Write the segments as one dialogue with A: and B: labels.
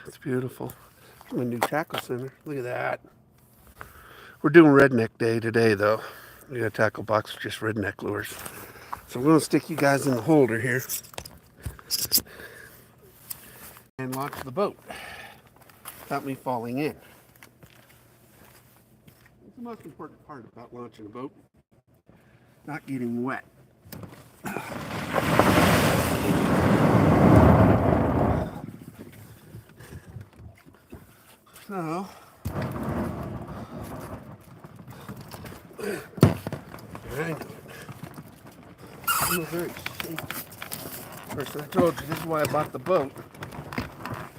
A: It's beautiful. My new tackle center. Look at that. We're doing redneck day today, though. We got a tackle box with just redneck lures. So I'm going to stick you guys in the holder here and launch the boat without me falling in. It's the most important part about launching a boat, not getting wet. So, I know I'm very shaky. First, I told you this is why I bought the boat,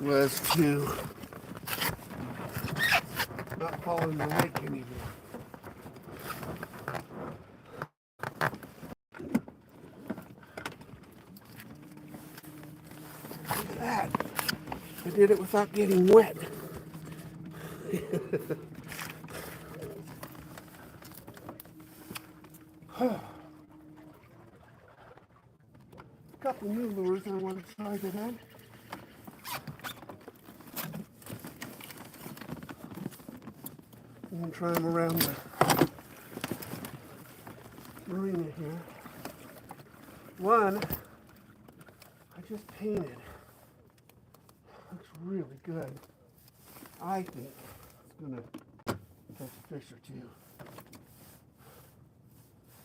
A: was to not fall in the lake anymore. Look at that. I did it without getting wet. A couple new lures I want to try today. I'm going to try them around the marina here. One, I just painted. Looks really good. I think it's going to catch a fish or two.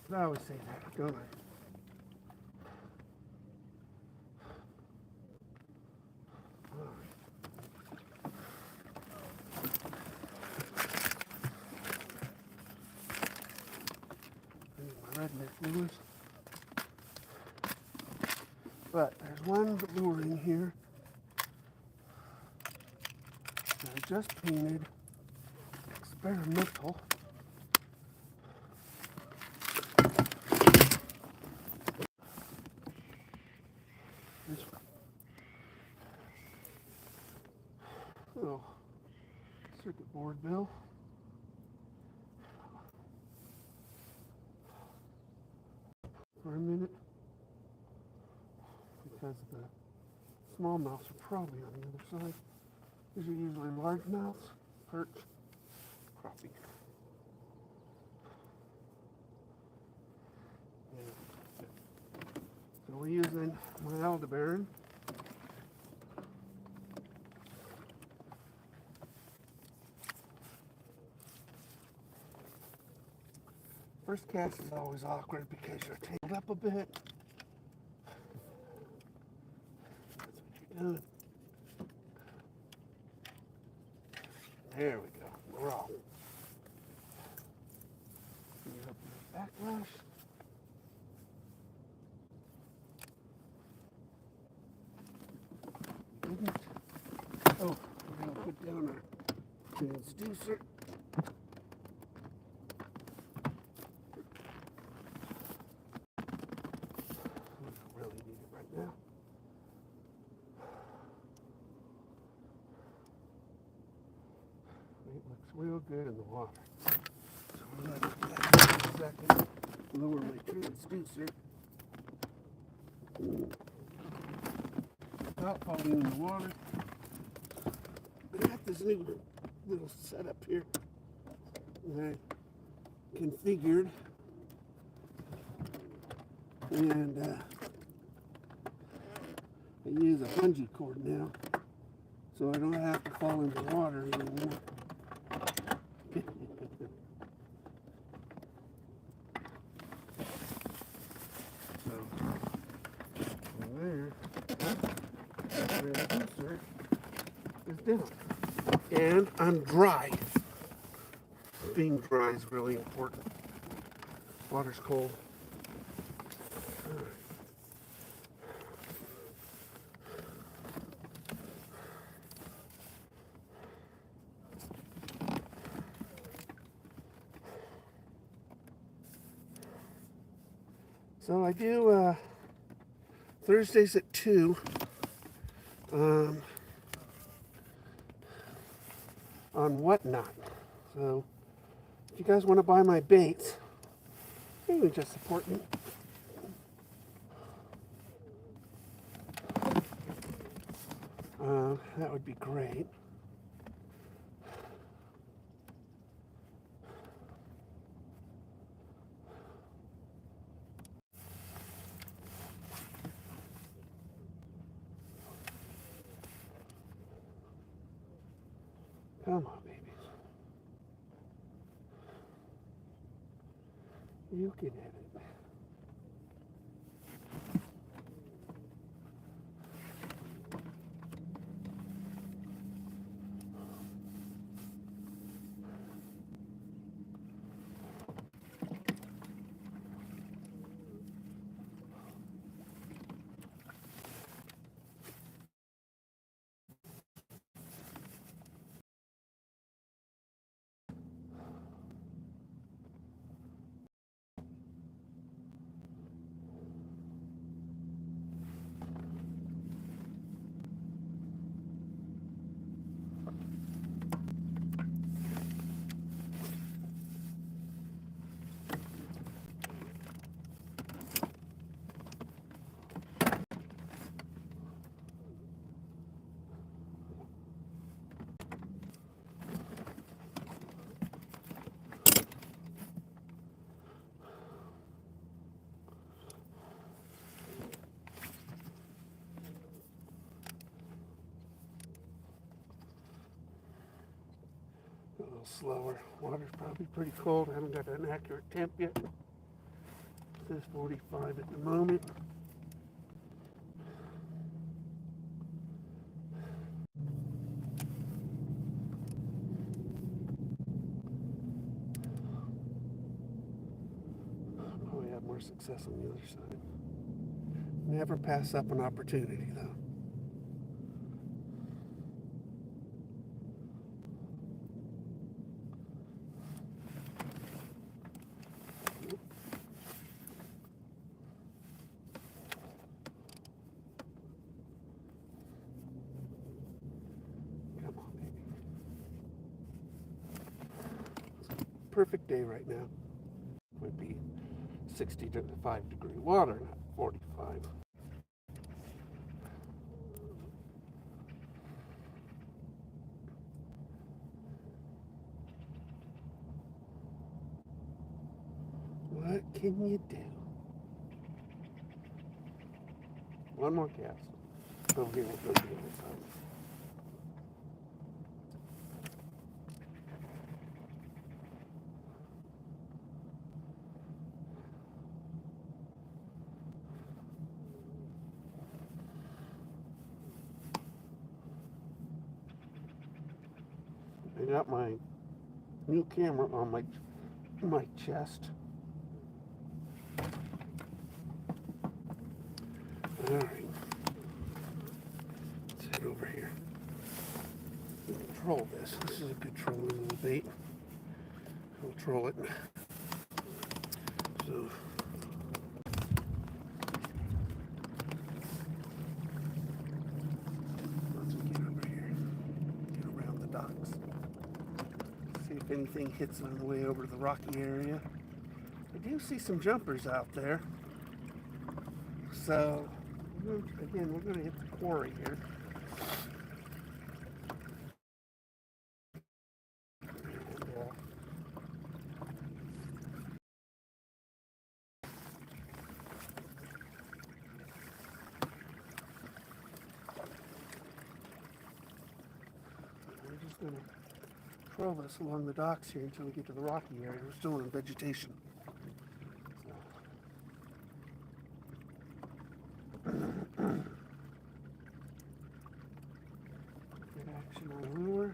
A: But I always say that, don't I? Redneck lures. But there's one lure in here that I just painted, experimental. This little circuit board bill. For a minute, because the smallmouths are probably on the other side. These are usually largemouths, perch, crappie. Yeah. So we're using my Aldebaran. First cast is always awkward because you're tangled up a bit. That's what you're doing. There we go. We're off. Can you open the backlash? Didn't. Oh, we're going to put down our transducer. It looks real good in the water. So I'm going to do that in a second. Lower my transducer. Without falling in the water. I got this new little setup here that I configured. And I use a bungee cord now, so I don't have to fall into water anymore. So, from there, the transducer is down. And I'm dry. Being dry is really important. Water's cold. So I do Thursdays at 2 on Whatnot. So if you guys want to buy my baits, you can just support me. That would be great. Come on, babies. You can have it. A little slower. Water's probably pretty cold. I haven't got an accurate temp yet. It says 45 at the moment. Probably have more success on the other side. Never pass up an opportunity, though. Perfect day right now. Would be 65-degree water, not 45. What can you do? One more cast. Over here, we'll go to the other side. I got my new camera on my chest. All right, let's head over here. Troll this. This is a good trolling little bait. We'll troll it. So. Let's get over here. Get around the docks. See if anything hits on the way over to the rocky area. I do see some jumpers out there. So, again, we're going to hit the quarry here. We're just going to troll this along the docks here until we get to the rocky area. We're still in vegetation. Good action on lure.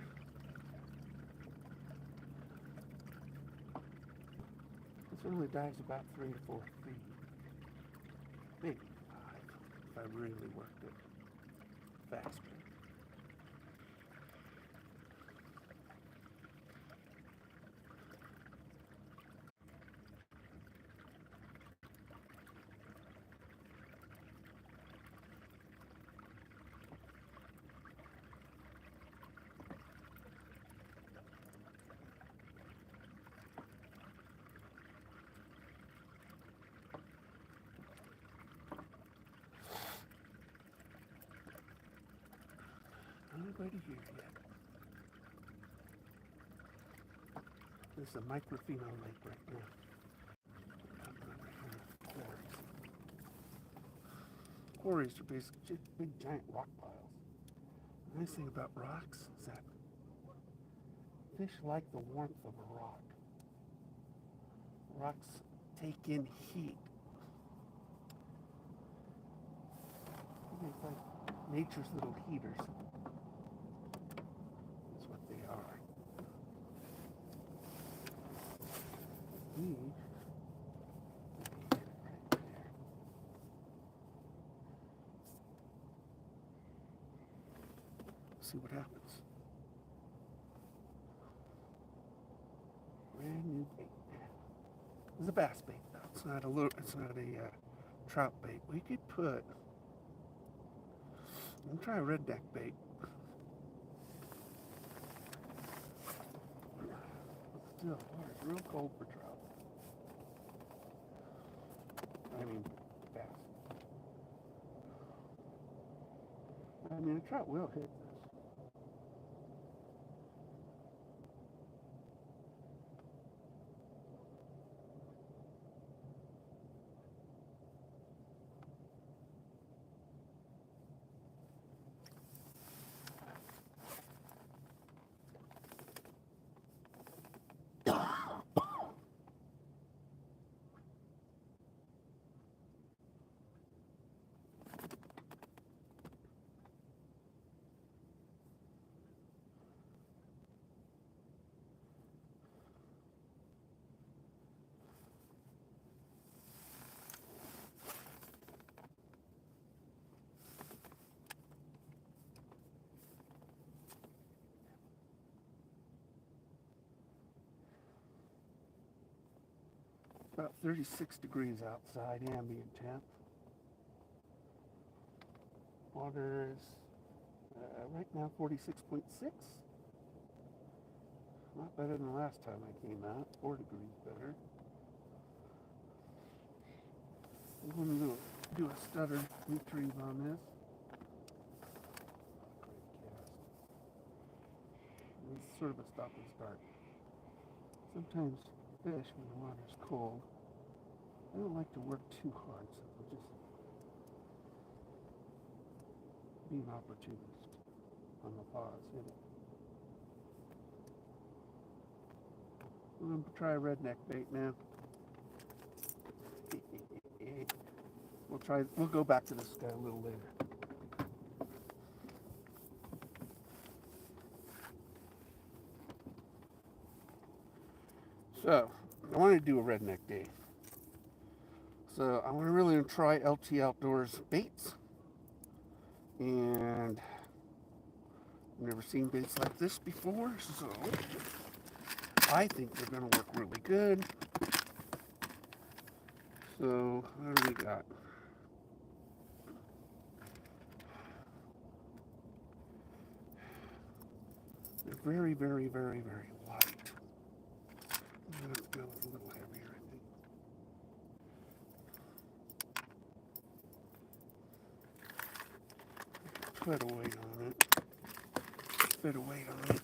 A: This only dives about 3 to 4 feet. Maybe 5 if I really worked it fast. Nobody here yet. This is a micropheno lake right now. Quarries are basically just big giant rock piles. The nice thing about rocks is that fish like the warmth of a rock. Rocks take in heat. It's like nature's little heaters. That's what they are. See what happens. Brand new bait. It's a bass bait though. It's not a trout bait. We could put. I'm try a redneck bait. Still, it's real cold for trout. I mean, bass. I mean, a trout will hit this. About 36 degrees outside, ambient temp. Water is right now 46.6. Not better than the last time I came out. 4 degrees better. I'm going to do a stutter retrieve on this. It's sort of a stop and start. Sometimes fish, when the water's cold, I don't like to work too hard, so I'll just be an opportunist on the pause. Hit it. We're going to try a redneck bait now. We'll go back to this guy a little later. So, I want to do a redneck day. So, I want to really try LT Outdoors baits. And I've never seen baits like this before, so I think they're going to work really good. So, what do we got? They're very, very, very, very light. Let's go with a little heavier, I think. Put a weight on it. Put a weight on it.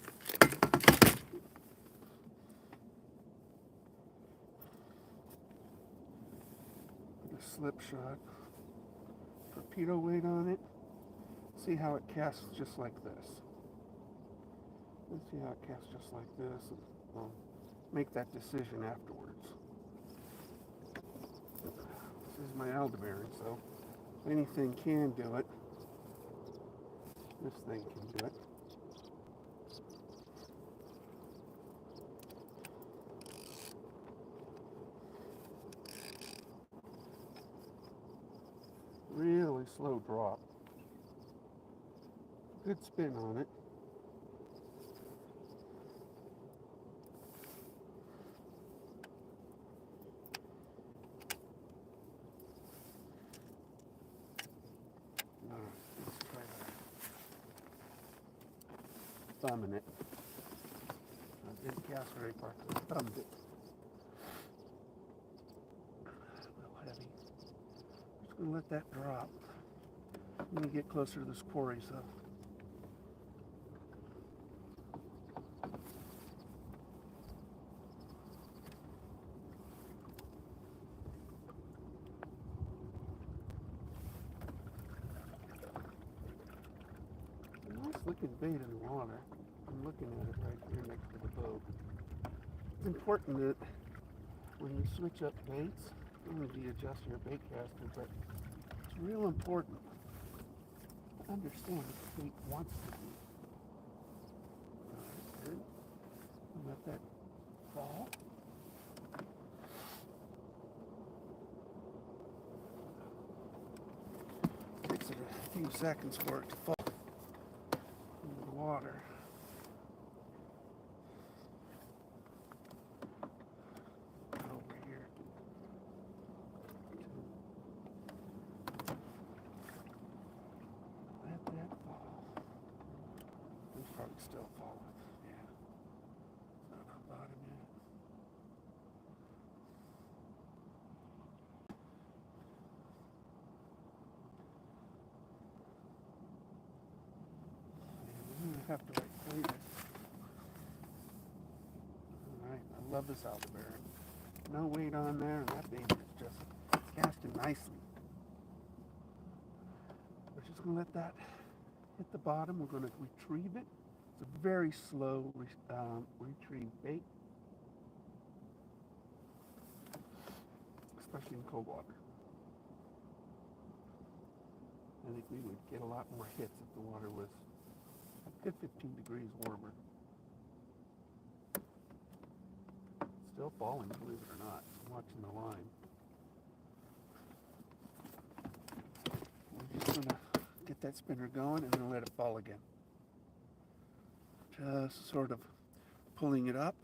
A: Put a slip shot. Torpedo weight on it. See how it casts just like this. Let's see how it casts just like this. And we'll make that decision afterwards. This is my elderberry, so if anything can do it, this thing can do it. Really slow drop. Good spin on it. Let's try that. Thumbing it. I didn't cast very far, so I thumbed it. A little heavy. Just gonna let that drop. I'm gonna get closer to this quarry, so sticking bait in the water. I'm looking at it right here next to the boat. It's important that when you switch up baits, not only do you adjust your bait caster, but it's real important to understand what the bait wants to do. That's good. Let that fall. Takes it a few seconds for it to fall into the water. Over here. Let that fall. It's probably still falling. Yeah. It's not on bottom yet. I have to wait later. Alright, I love this elderberry. No weight on there, and that baby is just casting nicely. We're just going to let that hit the bottom. We're going to retrieve it. It's a very slow retrieve bait, especially in cold water. I think we would get a lot more hits if the water was a good 15 degrees warmer. Still falling, believe it or not. I'm watching the line. We're just going to get that spinner going and then let it fall again. Just sort of pulling it up,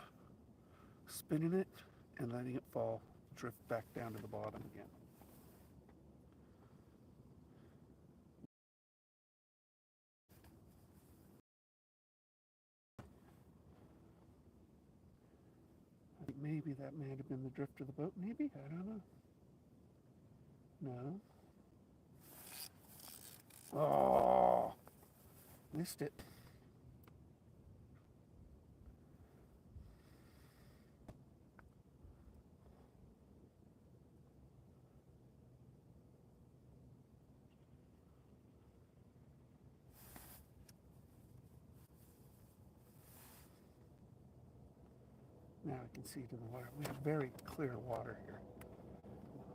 A: spinning it, and letting it fall, drift back down to the bottom again. I think maybe that might have been the drift of the boat, maybe? I don't know. No. Oh, missed it. Now I can see to the water. We have very clear water here.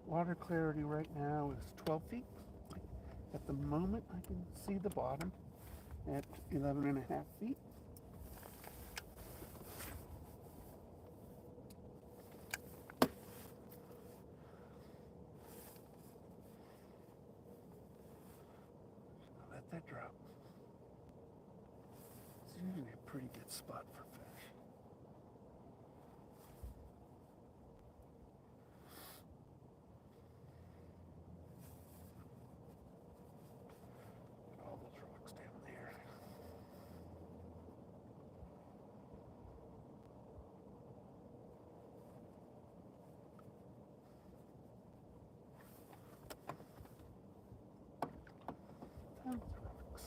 A: Water clarity right now is 12 feet. At the moment, I can see the bottom at 11 and a half feet. Let that drop. It's usually a pretty good spot for fish. All those rocks down there. Tons of rocks.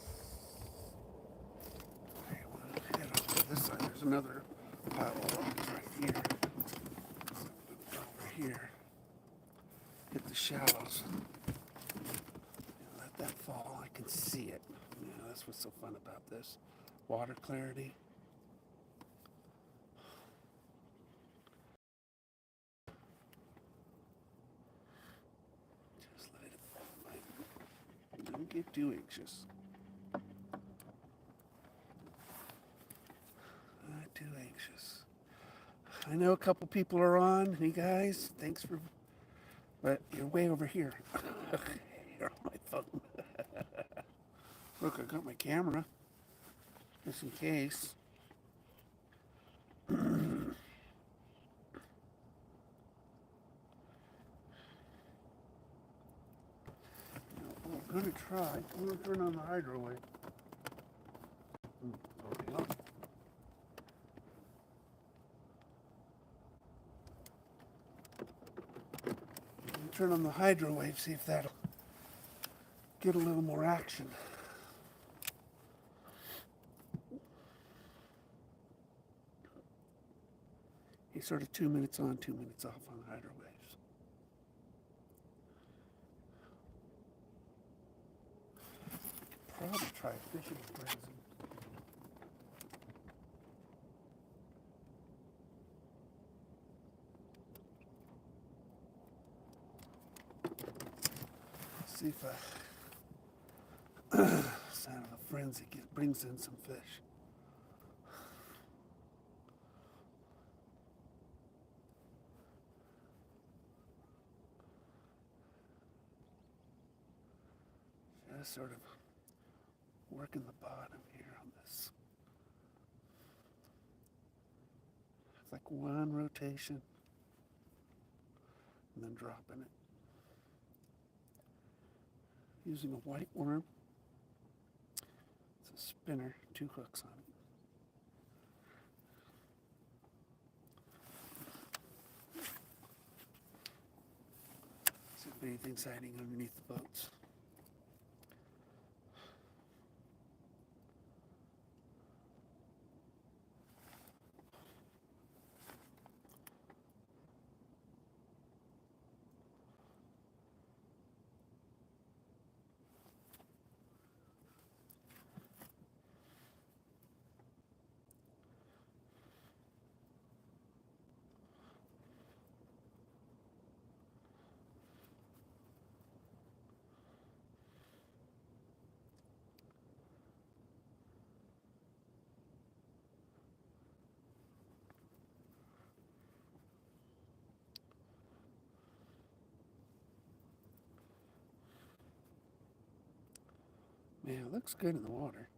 A: Okay, we'll head over to this side. There's another pile of rocks right here. Over here. Hit the shallows. Let that fall. I can see it. Yeah, that's what's so fun about this. Water clarity. Just let it fall. Don't get too anxious. Not too anxious. I know a couple people are on. Hey guys, thanks for... But you're way over here. You're on my phone. Look, I got my camera. Just in case. We're going to try. I'm going to turn on the hydro wave. Okay. Turn on the hydro wave, see if that'll get a little more action. He's sort of 2 minutes on, 2 minutes off on the hydro waves. Probably try fishing frenzy. see if I sound of a frenzy brings in some fish. Just sort of working the bottom here on this. It's like one rotation and then dropping it. Using a white worm. It's a spinner, 2 hooks on it. See if anything's hiding underneath the boats. Man, it looks good in the water.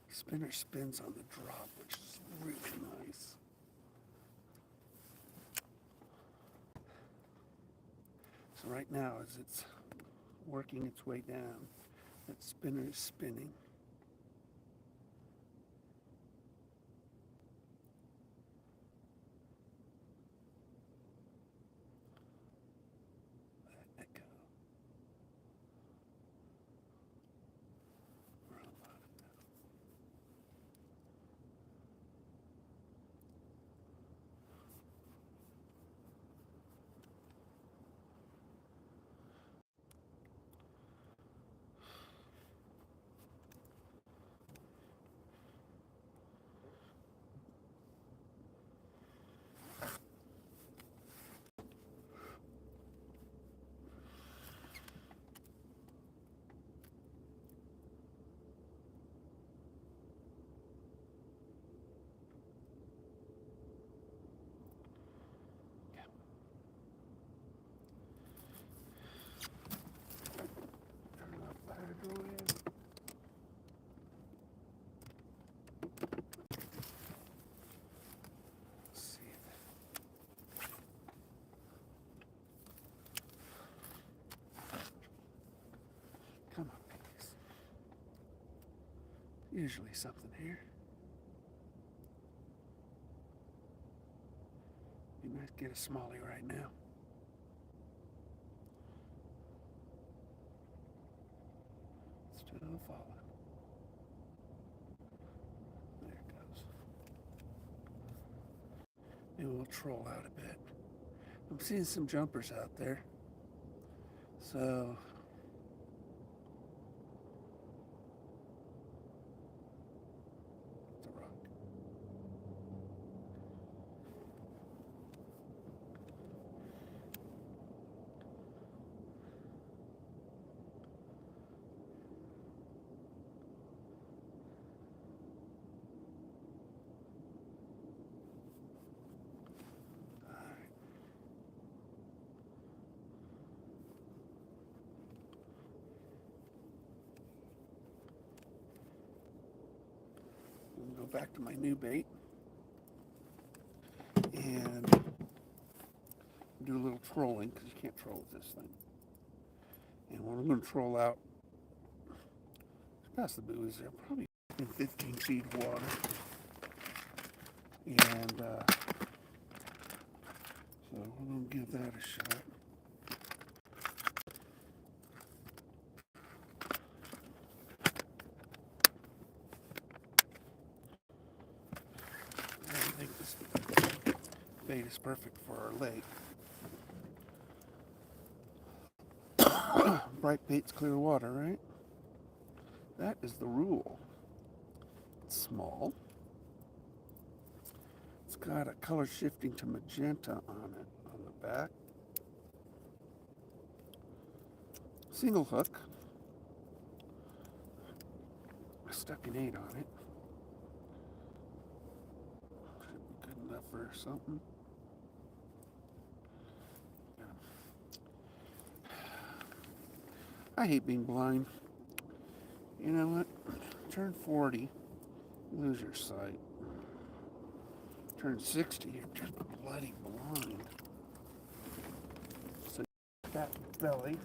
A: Spinner spins on the drop, which is really nice. So right now, as it's working its way down, that spinner is spinning. Echo. We're on the bottom now. Turn off power drawer. Let's see it. Come on, piggies. Usually something here. You might get a smallie right now. Still falling. There it goes. Maybe we'll troll out a bit. I'm seeing some jumpers out there. So it's a rock. Go back to my new bait and do a little trolling, because you can't troll with this thing. And when I'm going to troll out past the buoys, they're probably in 15 feet of water. And so we're going to give that a shot. I think this bait is perfect for our lake. Bright bait's clear water, right? That is the rule. It's small. It's got a color shifting to magenta on it on the back. Single hook. I stuck an 8 on it. Should be good enough for something. I hate being blind. You know what? Turn 40, you lose your sight. Turn 60, you're just bloody blind. So that belly.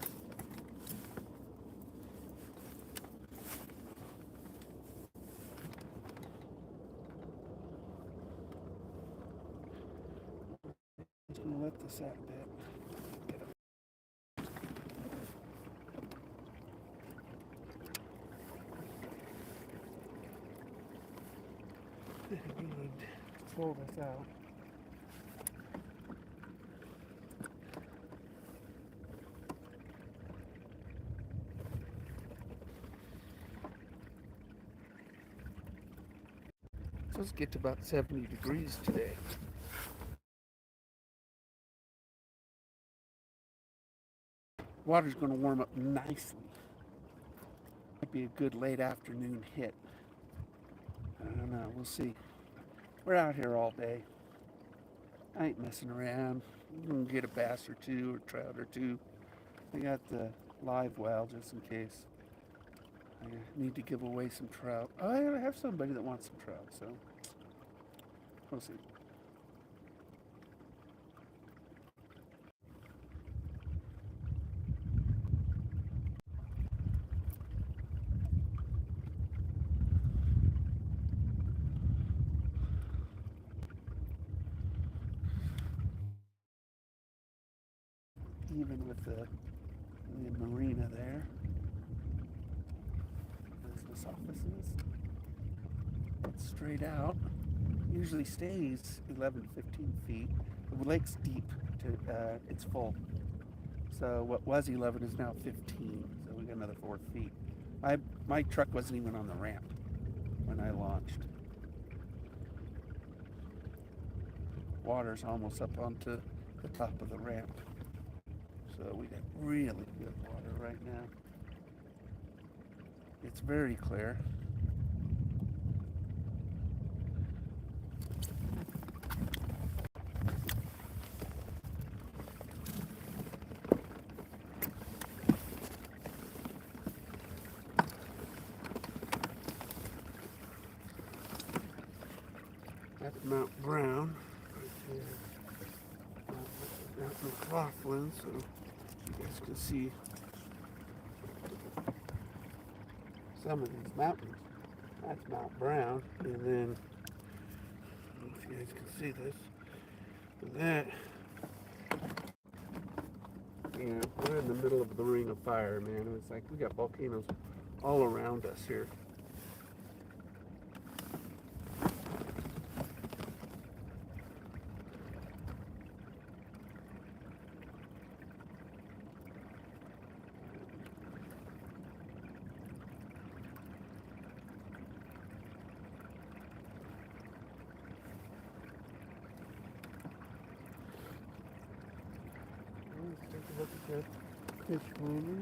A: Just gonna let this out a bit. Get up. Good. Pull this out. Let's get to about 70 degrees today. Water's going to warm up nicely. Might be a good late afternoon hit. I don't know. We'll see. We're out here all day. I ain't messing around. I'm going to get a bass or two or trout or two. I got the live well just in case. I need to give away some trout. I have somebody that wants some trout, so we'll see. Even with the marina there. Business offices. It's straight out. Usually stays 11 to 15 feet. The lake's deep. It's full. So what was 11 is now 15. So we got another 4 feet. My truck wasn't even on the ramp when I launched. Water's almost up onto the top of the ramp. So we got really good water right now. It's very clear. That's Mount Brown right there. Mount McLaughlin, so you guys can see some of these mountains. That's Mount Brown, and then I don't know if you guys can see this. And that, you know, we're in the middle of the ring of fire, man. It's like we got volcanoes all around us here. Let's take a look at that fish ponder.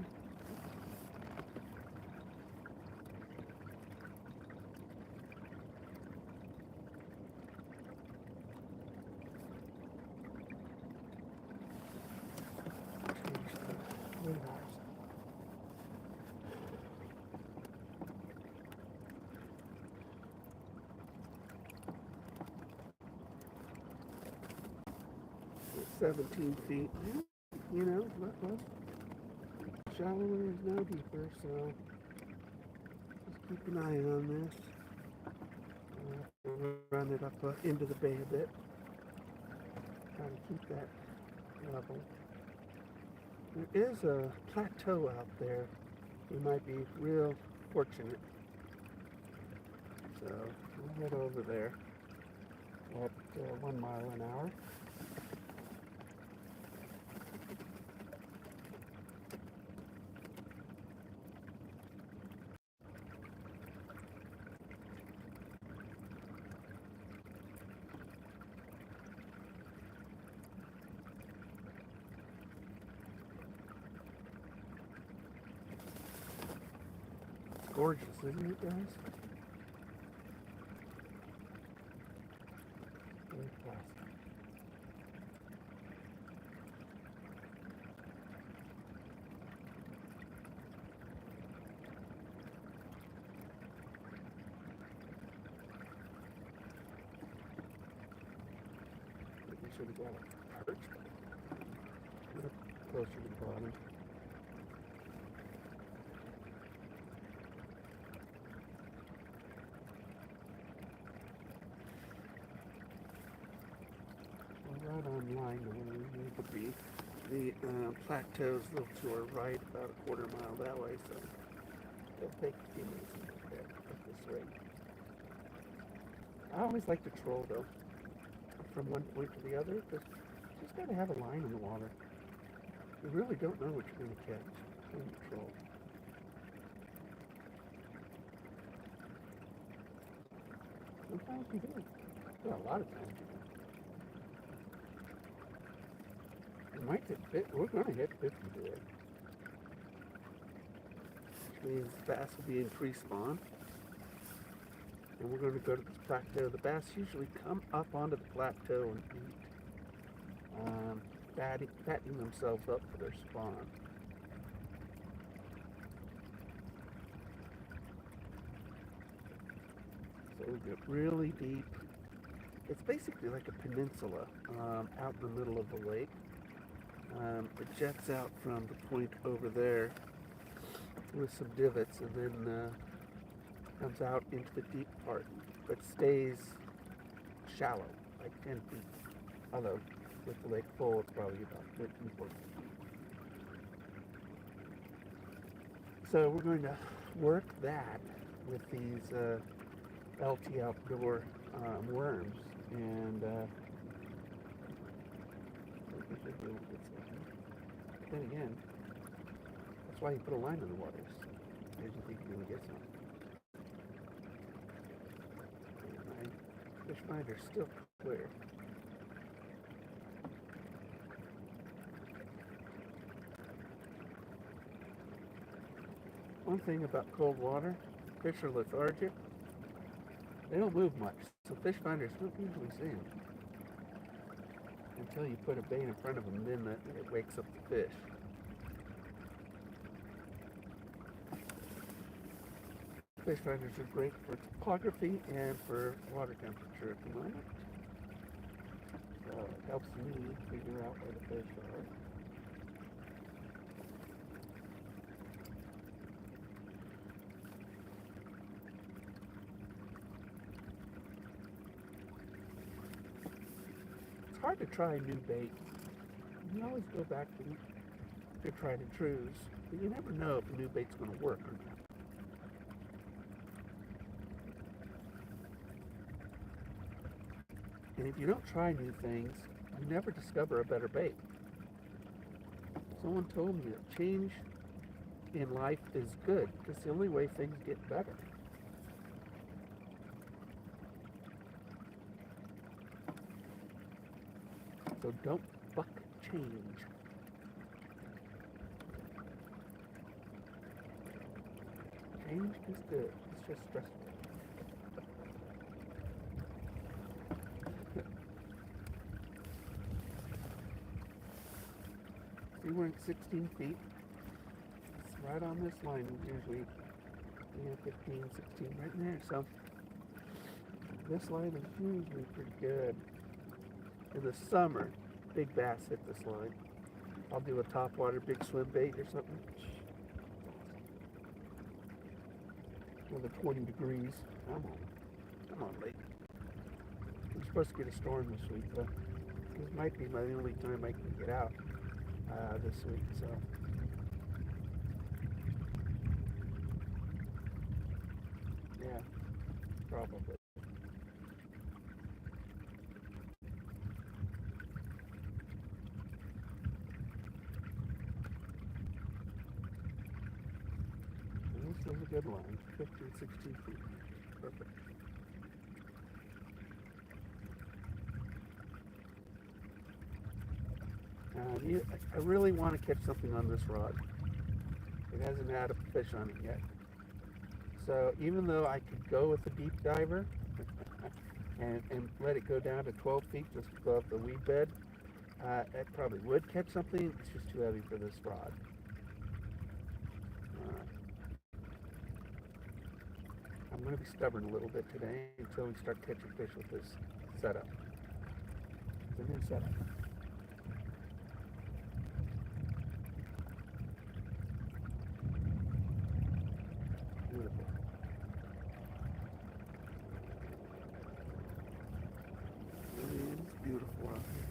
A: It's 17 feet. You know, look. Shallower is now deeper, so just keep an eye on this. Run it up into the bay a bit. Try to keep that level. There is a plateau out there. You might be real fortunate. So we'll head over there at 1 mile an hour. gorgeous, isn't it, guys? Fantastic. We should have got a perch. Get up closer to the bottom. Right on line to where we need to be. The plateau's a little to our right, about a quarter mile that way, so it'll take a few minutes to get there at this rate. I always like to troll though, from one point to the other, because you just got to have a line in the water. You really don't know what you're going to catch when you troll. Sometimes you do. Well, a lot of times you do. We might hit 50. We're going to hit 50 today. Which means bass will be in pre-spawn. And we're going to go to this plateau. The bass usually come up onto the plateau and eat, fattening themselves up for their spawn. So we get really deep. It's basically like a peninsula out in the middle of the lake. It jets out from the point over there with some divots and then comes out into the deep part, but stays shallow, like 10 feet. Although with the lake full, it's probably about 13, 14 feet. So we're going to work that with these LT outdoor worms, and we should be able to get something. But then again, that's why you put a line in the water, so you think you're going to get something. And my fish finder's still clear. One thing about cold water, fish are lethargic. They don't move much, so fish finders don't usually see them until you put a bait in front of them, then it wakes up the fish. Fish finders are great for topography and for water temperature at the moment. So it helps me figure out where the fish are. It's hard to try a new bait. You always go back to tried and trues, but you never know if a new bait's going to work or not. And if you don't try new things, you never discover a better bait. Someone told me that change in life is good. It's the only way things get better. So don't buck change. Change is good. It's just stressful. See, we're at 16 feet. It's right on this line. It's usually 15, 16, right in there. So this line is usually pretty good. In the summer, big bass hit this line. I'll do a topwater big swim bait or something. Another 20 degrees. Come on, lake. We're supposed to get a storm this week, though. This might be my only time I can get out this week, so. Yeah, probably. This is a good line, 15, 16 feet. Perfect. I really want to catch something on this rod. It hasn't had a fish on it yet. So even though I could go with a deep diver and let it go down to 12 feet just above the weed bed, it probably would catch something. It's just too heavy for this rod. I'm going to be stubborn a little bit today until we start catching fish with this setup. It's a new setup. Beautiful. It is beautiful out here.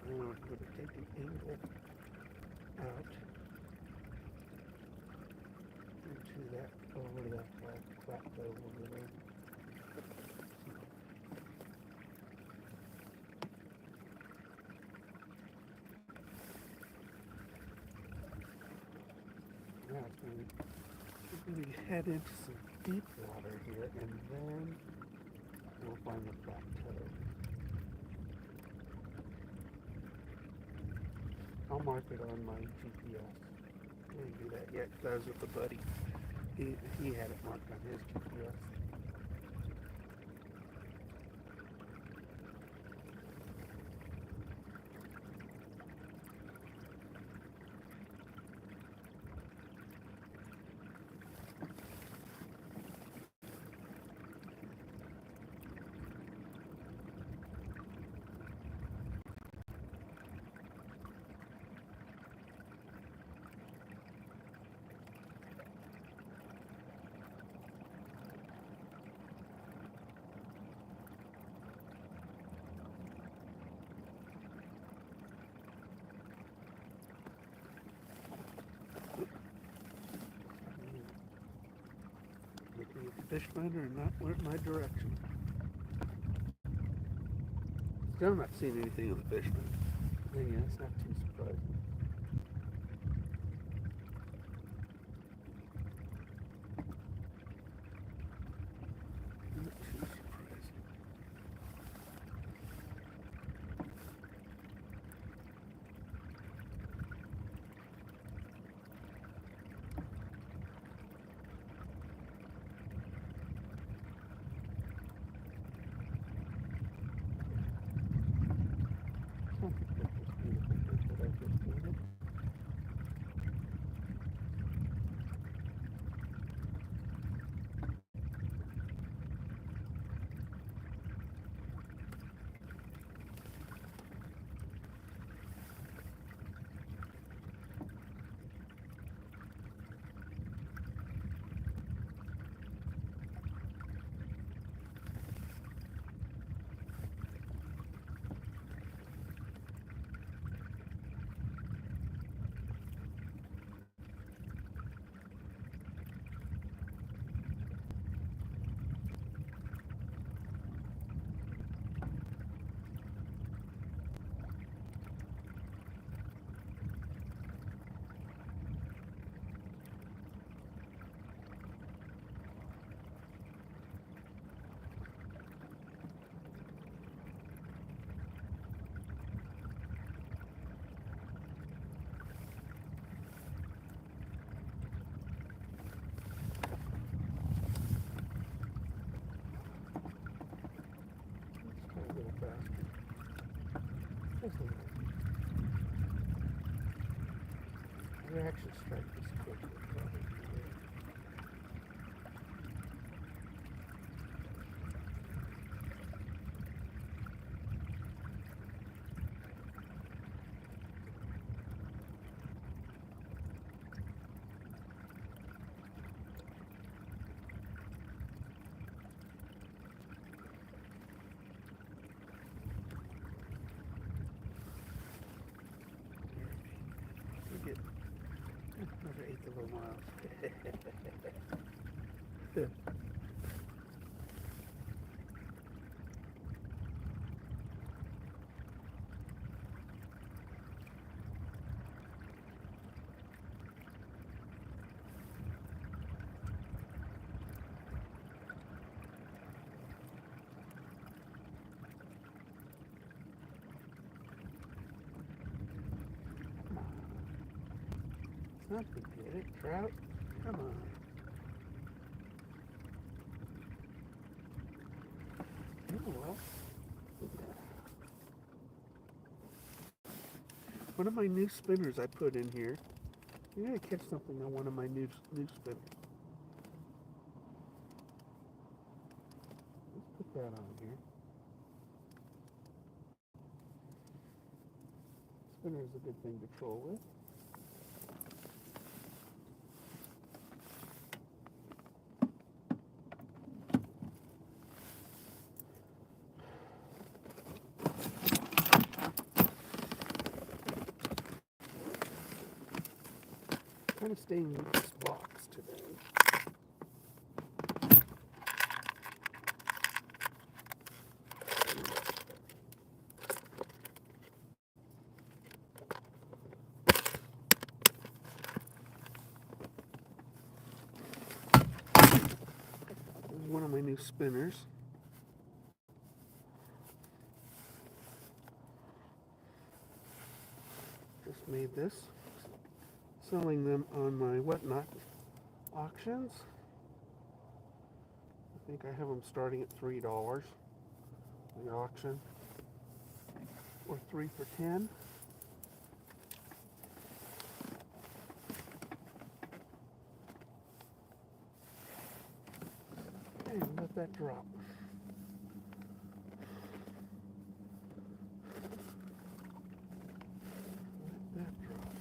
A: Now I'm going to take the angle out into that, over that plateau over there. Now we're going to head into some deep water here, and then we'll find the plateau. I'll mark it on my GPS. I didn't do that yet because I was with a buddy. He had it marked on his GPS. Fish finder and not went my direction. Still not seeing anything on the fish finder. Yeah, it's not too surprising. Not too surprising. I think that was beautiful fish that I just did. Something get it, trout. Come on. Oh, well. One of my new spinners I put in here. Maybe I catch something on one of my new spinners. Let's put that on here. Spinner is a good thing to troll with. Kind of staying with this box today. This is one of my new spinners. Just made this. Selling them on my whatnot auctions. I think I have them starting at $3. The auction, or 3 for $10. And let that drop. Let that drop.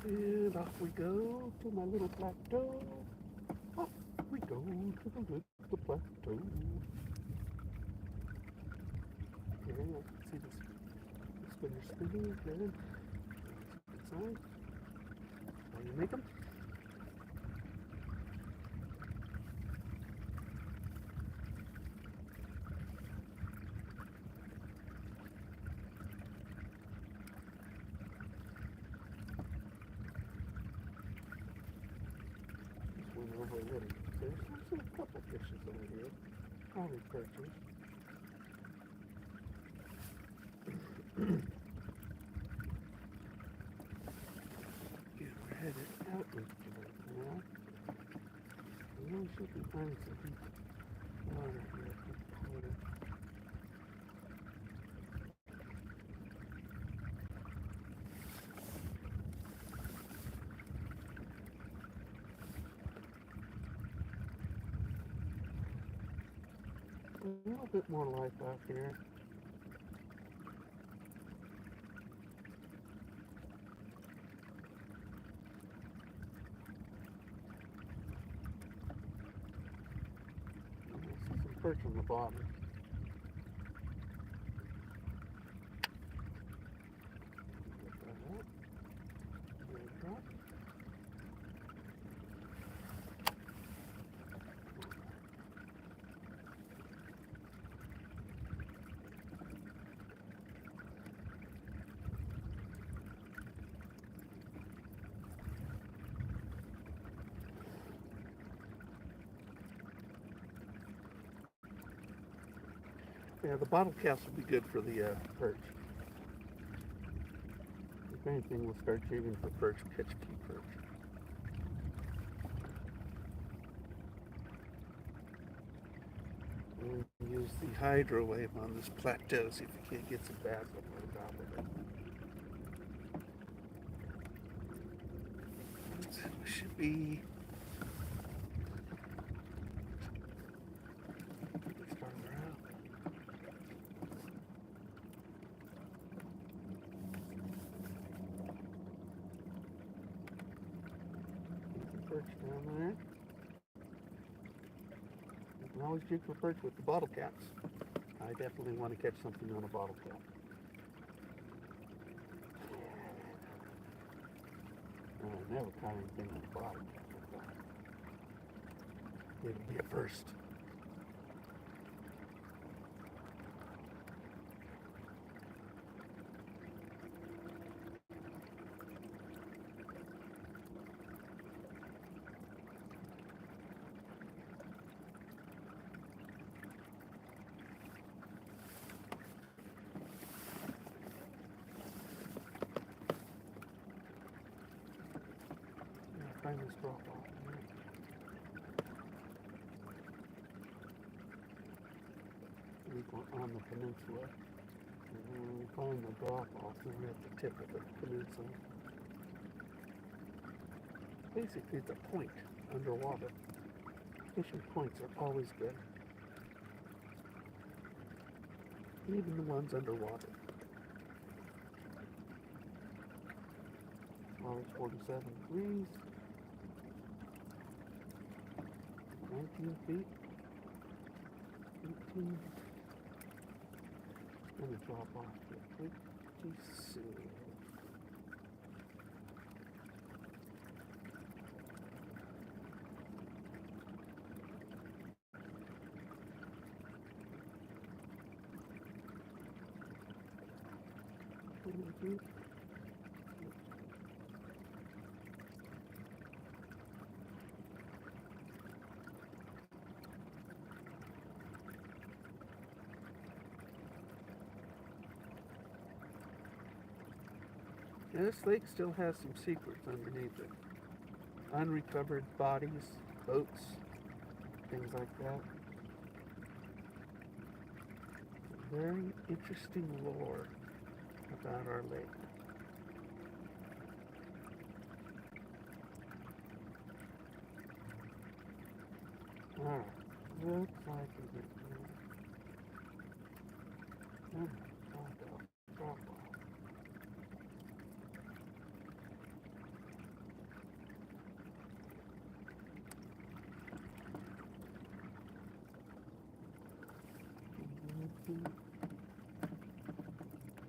A: And off we go to my little plateau. Off we go to the little plateau. Okay, I can see this spinner spinning. Good. Good sign. How you make them? Over already. There's actually a couple fishes over here. Probably perches. Yeah, we're headed out into the lake now. We really should be finding some deep water here. A little bit more life out here. I see some perch on the bottom. Get that out. There we go. Yeah, the bottle caps will be good for the perch. If anything, we'll start jigging for perch, catch key perch. And use the hydro wave on this plateau, see if we can't get some bass up on top of it. We should be. Farther out. Perch down there. You can always jig for perch with the bottle caps. I definitely want to catch something on a bottle cap. I never caught anything on the bottom. It'll be a first. Find this drop off. We're on the peninsula. And when we find the drop off, we're at the tip of the peninsula. Basically, it's a point underwater. Fishing points are always good. Even the ones underwater. Water's 47 degrees. 19 feet. 18. It's going to drop off here pretty soon. This lake still has some secrets underneath it. Unrecovered bodies, boats, things like that. Very interesting lore about our lake. Alright, looks like we get drop off.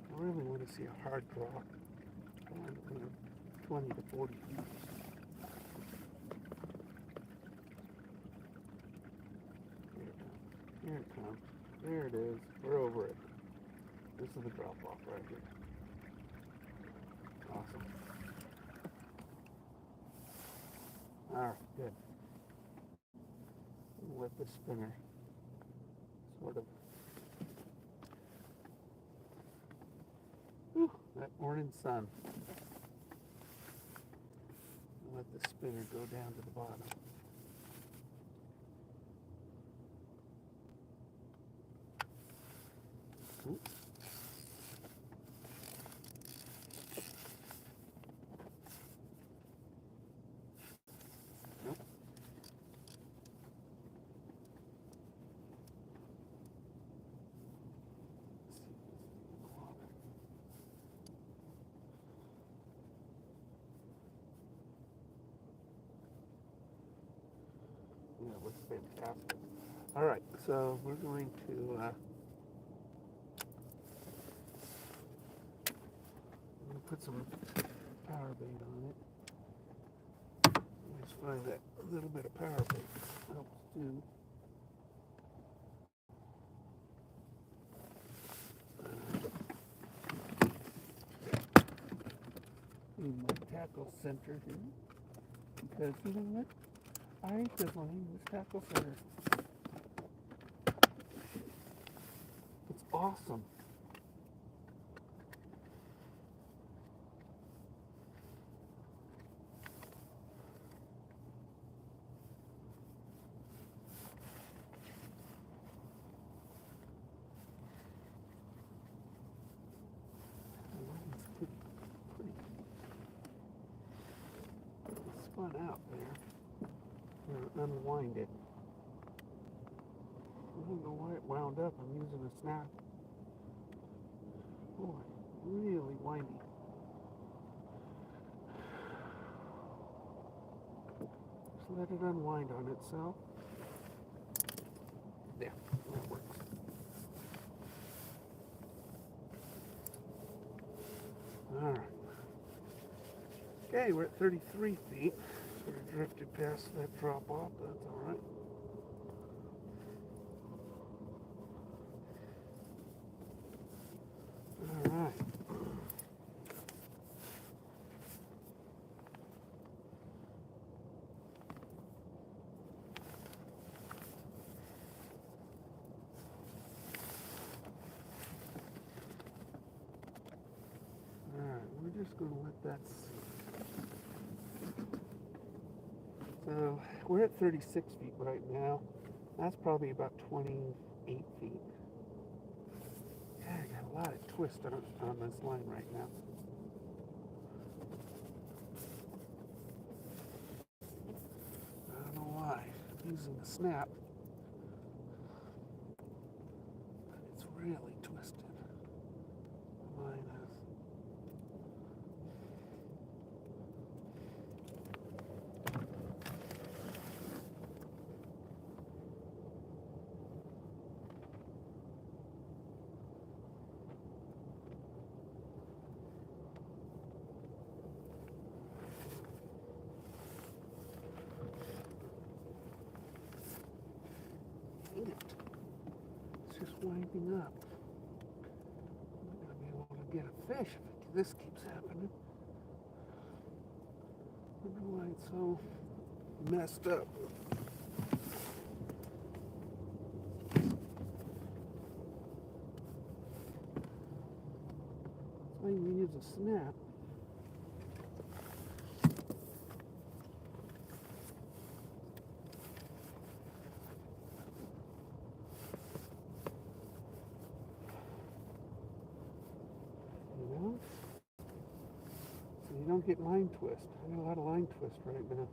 A: I really want to see a hard drop on 20 to 40 feet. Here it comes. There it is. We're over it. This is the drop off right here. Awesome. Alright, good. Let the spinner sort of that morning sun. Let the spinner go down to the bottom. Oops. Nope. Yeah, it looks fantastic. All right, so we're going to put some power bait on it. Just find that a little bit of power bait helps too. Need my tackle center here because you know what? I ain't fizzling this tackle center. It's awesome. Spun out there. Unwind it. I don't know why it wound up. I'm using a snap. Boy, really windy. Just let it unwind on itself. Yeah, that works. Alright. Okay, we're at 33 feet. Sort of drifted past that drop off, but that's all right. All right. We're just going to let that sit. So we're at 36 feet right now. That's probably about 28 feet. Yeah, I got a lot of twist on this line right now. I don't know why. I'm using the snap. But it's really twisted. The line is. Dang it. It's just winding up. I'm not going to be able to get a fish if this keeps happening. I don't know why it's so messed up. That's why you use a snap. So you don't get line twist. I got a lot of line twist right now.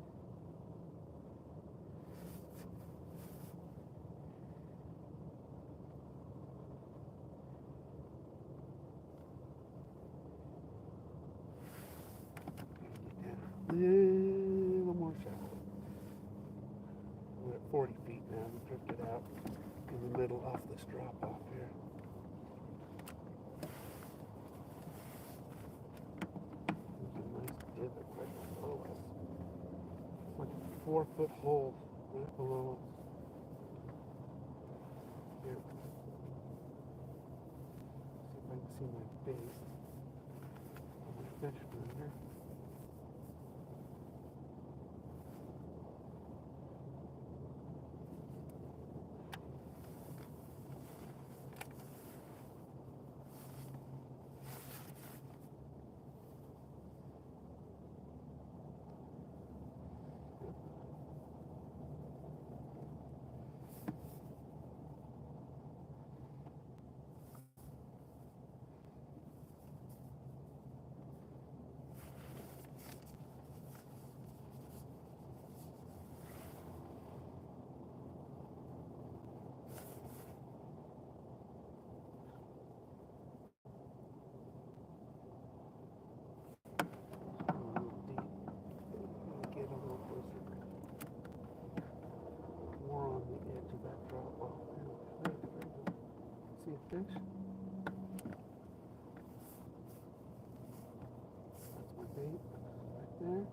A: A little more shallow. We're at 40 feet now. We drifted out in the middle off this drop off here. There's a nice divot right below us. It's like a 4-foot hole right below us. Here. See if I can see my face. My fish down here. See a fish? That's my bait right there.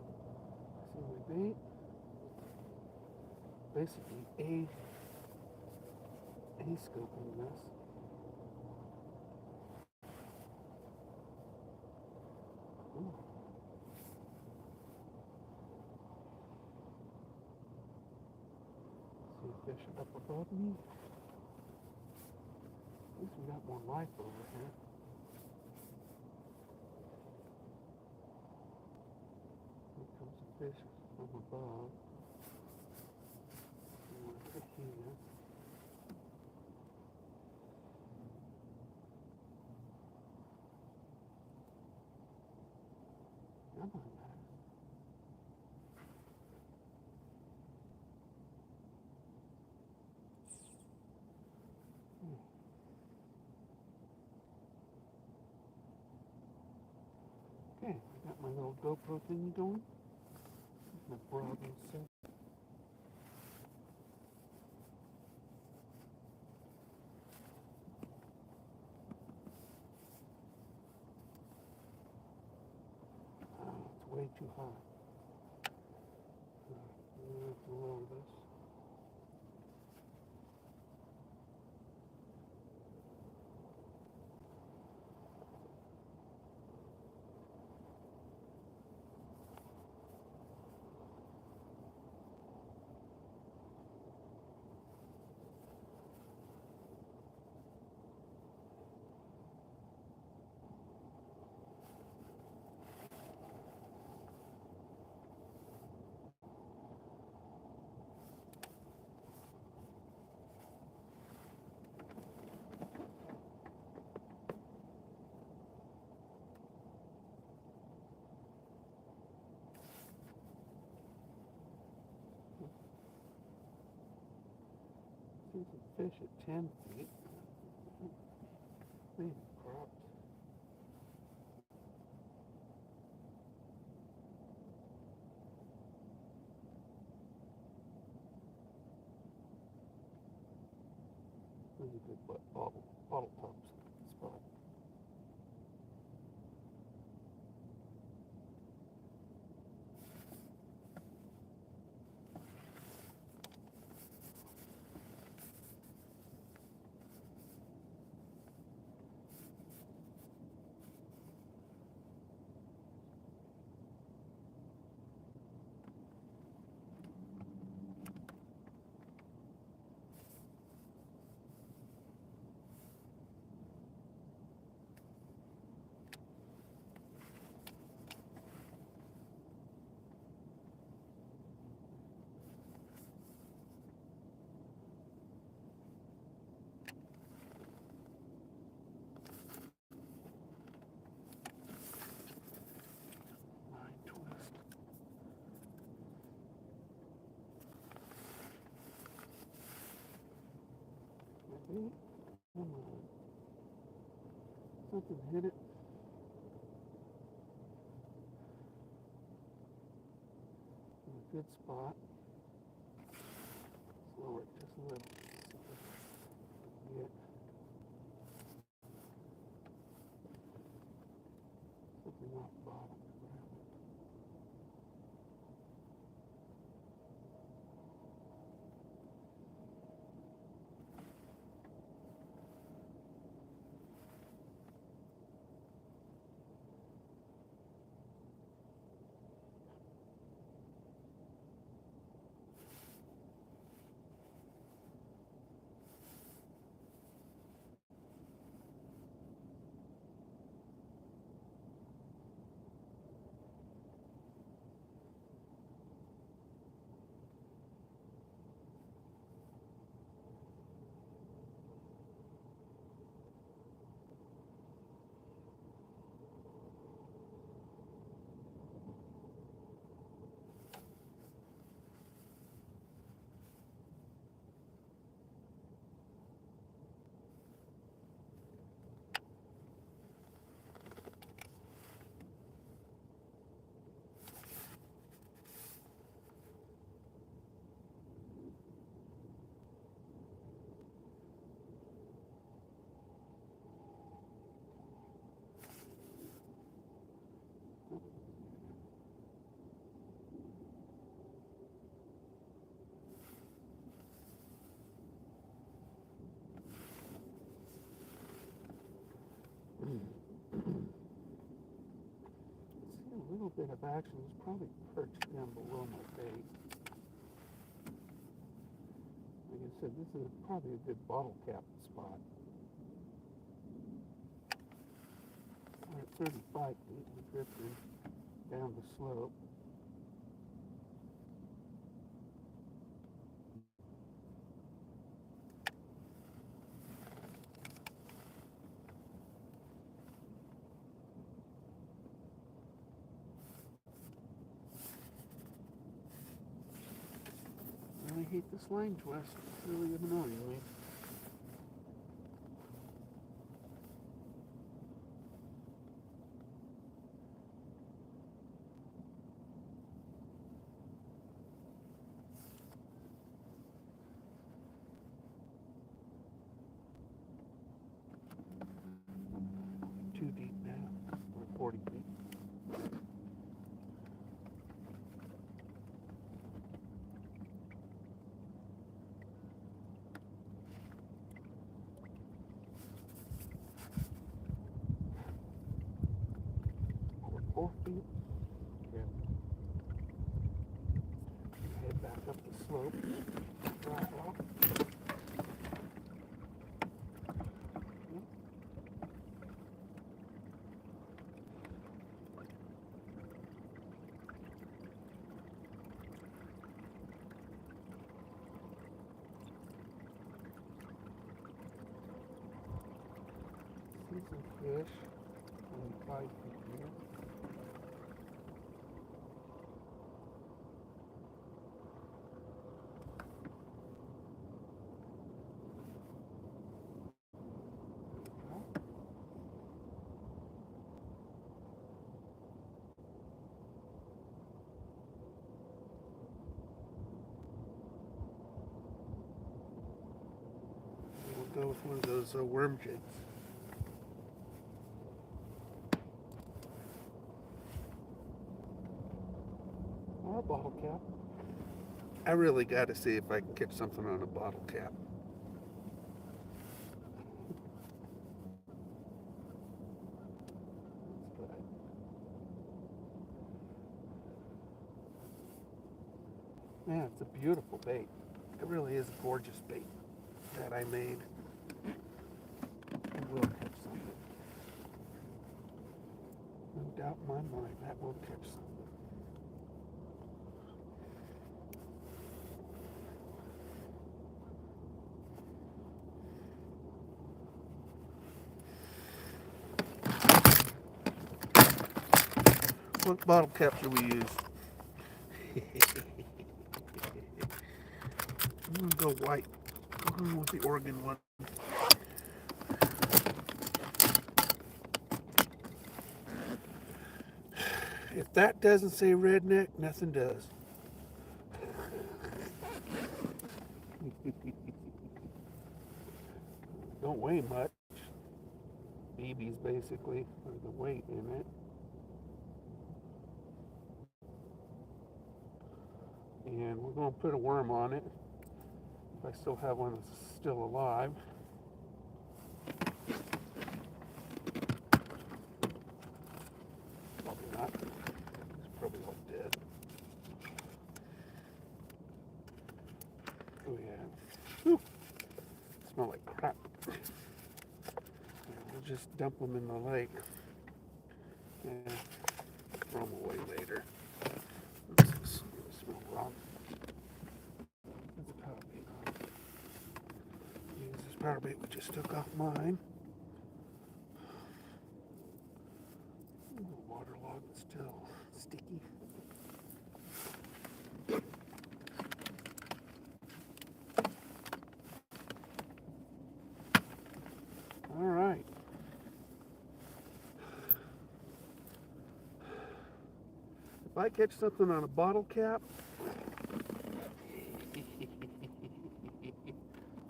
A: See my bait? Basically a scoop in this. Ooh. See a fish up above me? At least we got more life over here. Here comes a fish from above. Right here. Come on, man. Okay, I got my little GoPro thingy going. My Bravo set. It's way way too high. I'm going to have to lower this. See some fish at 10 feet. Maybe crops. This is a good bottle tops spot. Come on. Something hit it. In a good spot. Let's lower it just a little. Yeah. Something off the bottom. See a little bit of action. It's probably perched down below my bait. Like I said, this is probably a good bottle cap spot. We're at 35 feet and drifting down the slope. I really hate this line twist. It's really annoying me. Too deep now. We're 40 feet. 4 feet. Yeah. Head back up the slope. Right off. See some fish. Only 5 feet here. We'll go with one of those worm jigs. Or a bottle cap. I really got to see if I can catch something on a bottle cap. Yeah, it's a beautiful bait. It really is a gorgeous bait that I made. It will catch something. No doubt in my mind that will catch something. What bottle cap should we use? I'm going to go white. I'm going with the Oregon one. If that doesn't say redneck, nothing does. Don't weigh much. BB's basically the weight in it. And we're going to put a worm on it. If I still have one that's still alive. Probably not. It's probably all dead. Oh yeah. Whew. Smell like crap. We'll just dump them in the lake and throw them away later. This smell wrong. That's a power bait. Use this power bait we just took off mine. Waterlogged, still sticky. All right. If I catch something on a bottle cap,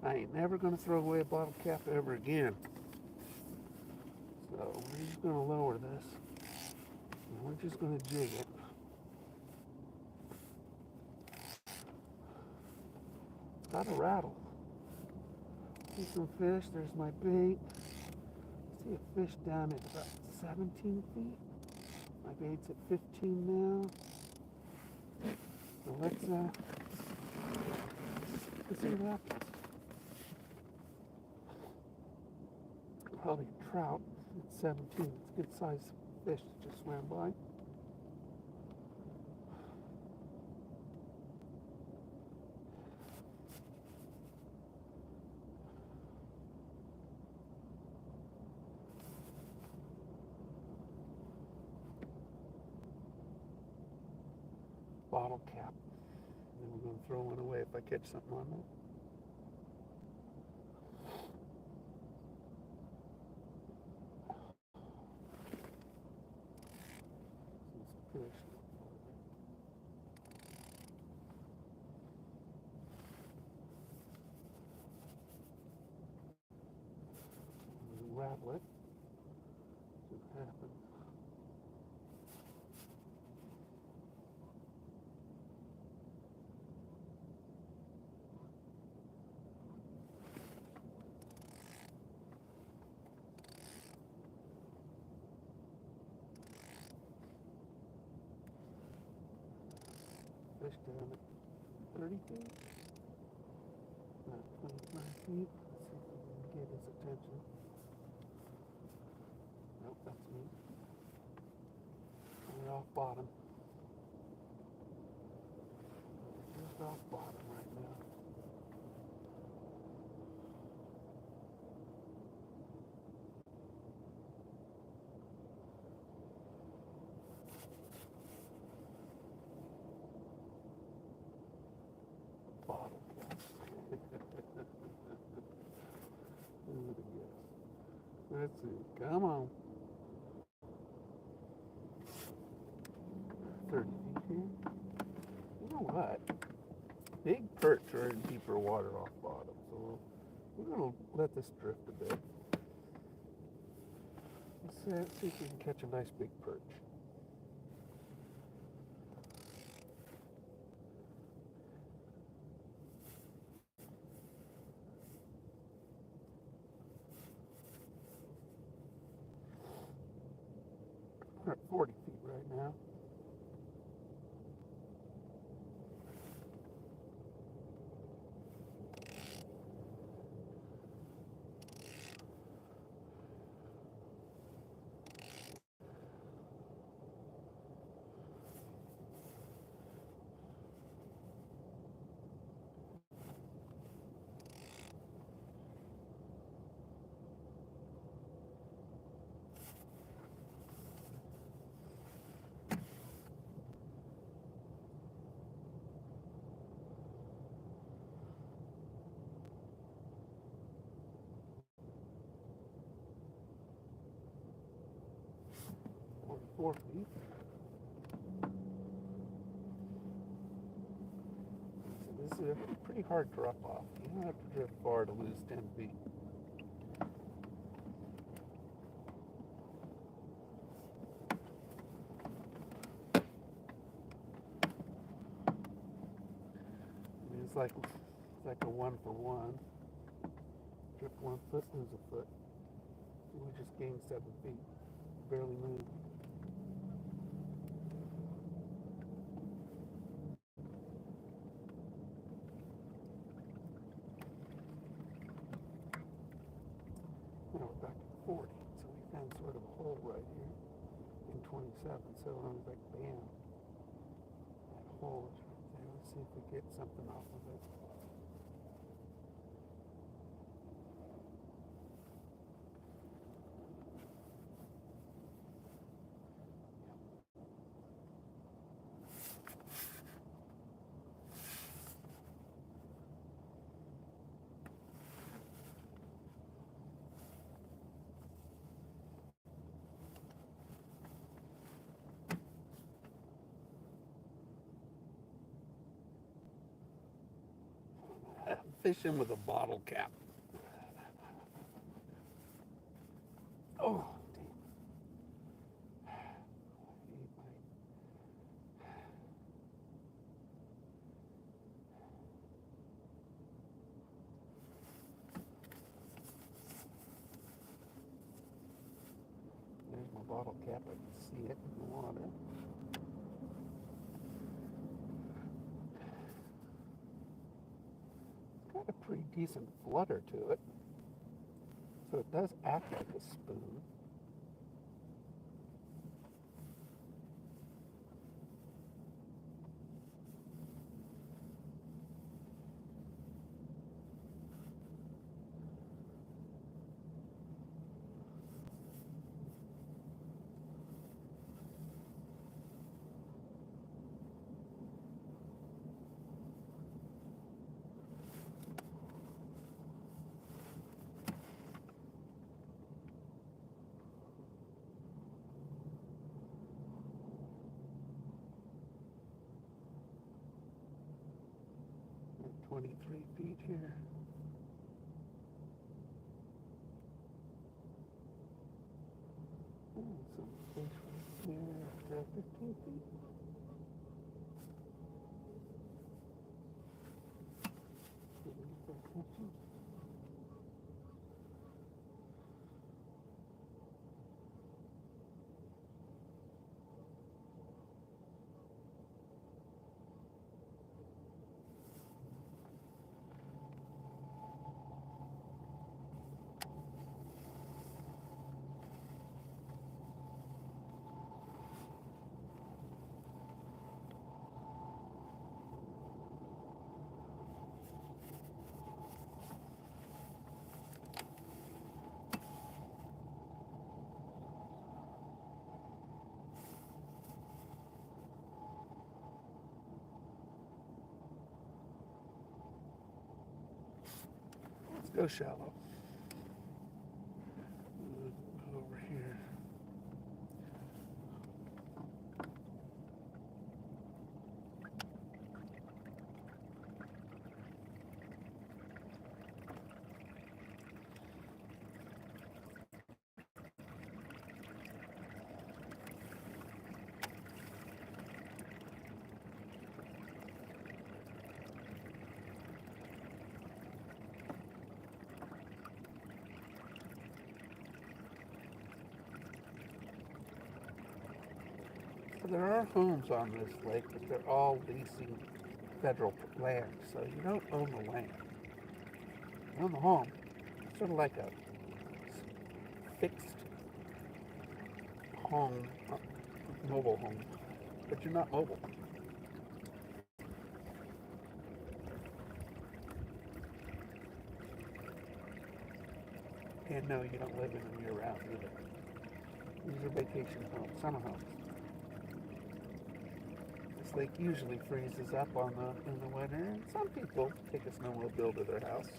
A: I ain't never going to throw away a bottle cap ever again. So we're just going to lower this. And we're just going to jig it. It's got a rattle. See some fish. There's my bait. See a fish down at about 17 feet. My bait's at 15 now. So let's see what happens. Probably a trout at 17. It's a good sized fish that just swam by. Bottle cap. And then we're going to throw one away if I catch something on that. Some fish. Rattle it. See what happens. fished it on it. 30 feet? Not 25 feet. Let's see if we can get his attention. Nope, that's me. We're off bottom. We're just off bottom right now. Bottom. Let's see. Come on. 30 feet here. You know what? Big perch are in deeper water off bottom, so we're going to let this drift a bit. Let's see if we can catch a nice big perch. We're at 40 feet right now. Four feet. So this is a pretty hard drop off. You don't have to drift far to lose 10 feet. I mean, it's like a 1-for-1. Drift 1 foot, lose a foot. We just gained 7 feet. Barely moved. Now we're back to 40, so we found sort of a hole right here in 27. So I was like, bam, that hole is right there. Let's see if we get something off of it. Fishing with a bottle cap. Oh, damn. There's my bottle cap. I can see it in the water. It's got a pretty decent flutter to it. So it does act like a spoon. At 23 feet here. Some fish right there. 15 feet. Go shallow. Go over here. There are homes on this lake, but they're all leasing federal land, so you don't own the land. You own the home. It's sort of like a fixed home, mobile home, but you're not mobile. And no, you don't live in them year-round either. These are vacation homes, summer homes. This lake usually freezes up in the winter, and some people take a snowmobile to their house.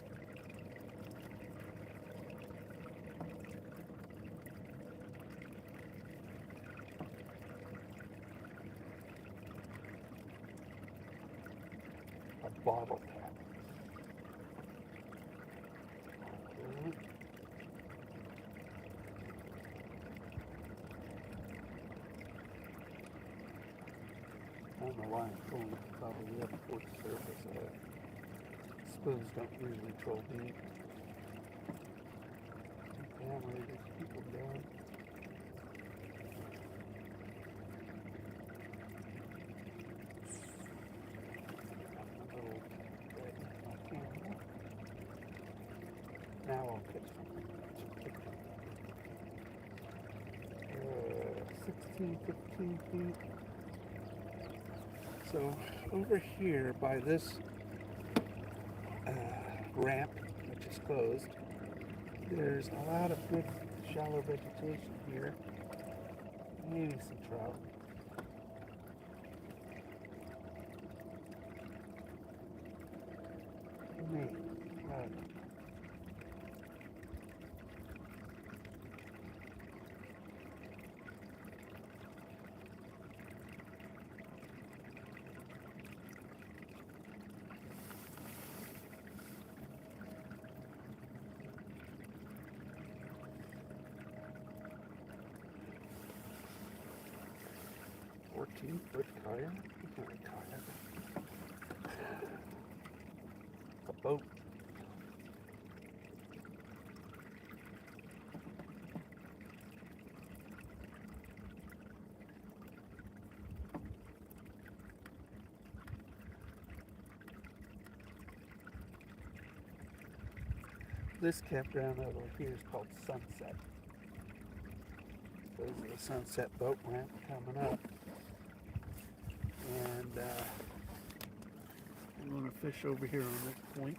A: A bottle cap. I don't know why I'm pulling it, probably up towards the surface. Spoons don't usually troll deep. Damn, where are these people going? Now I'll catch them. 16, 15 feet. So over here by this ramp, which is closed, there's a lot of good shallow vegetation here. Maybe some trout. Maybe. Right. Foot kayak? It's not a kayak. It's a boat. This campground over here is called Sunset. There's the Sunset boat ramp coming up. And I'm going to fish over here on this point.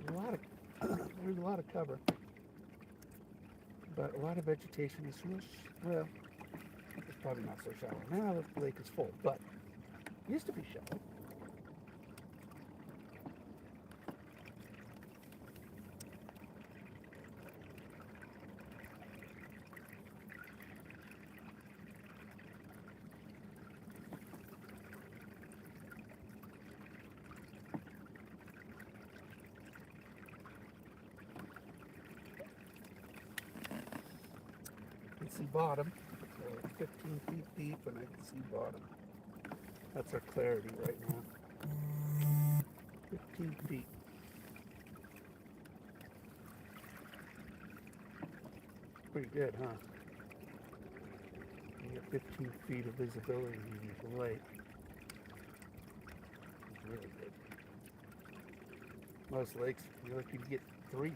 A: There's a lot of cover, but a lot of vegetation is well, it's probably not so shallow. Now the lake is full, but it used to be shallow. See bottom, 15 feet deep, and I can see bottom. That's our clarity right now. 15 feet. Pretty good, huh? You get 15 feet of visibility in the lake. It's really good. Most lakes, you're lucky to get 3 or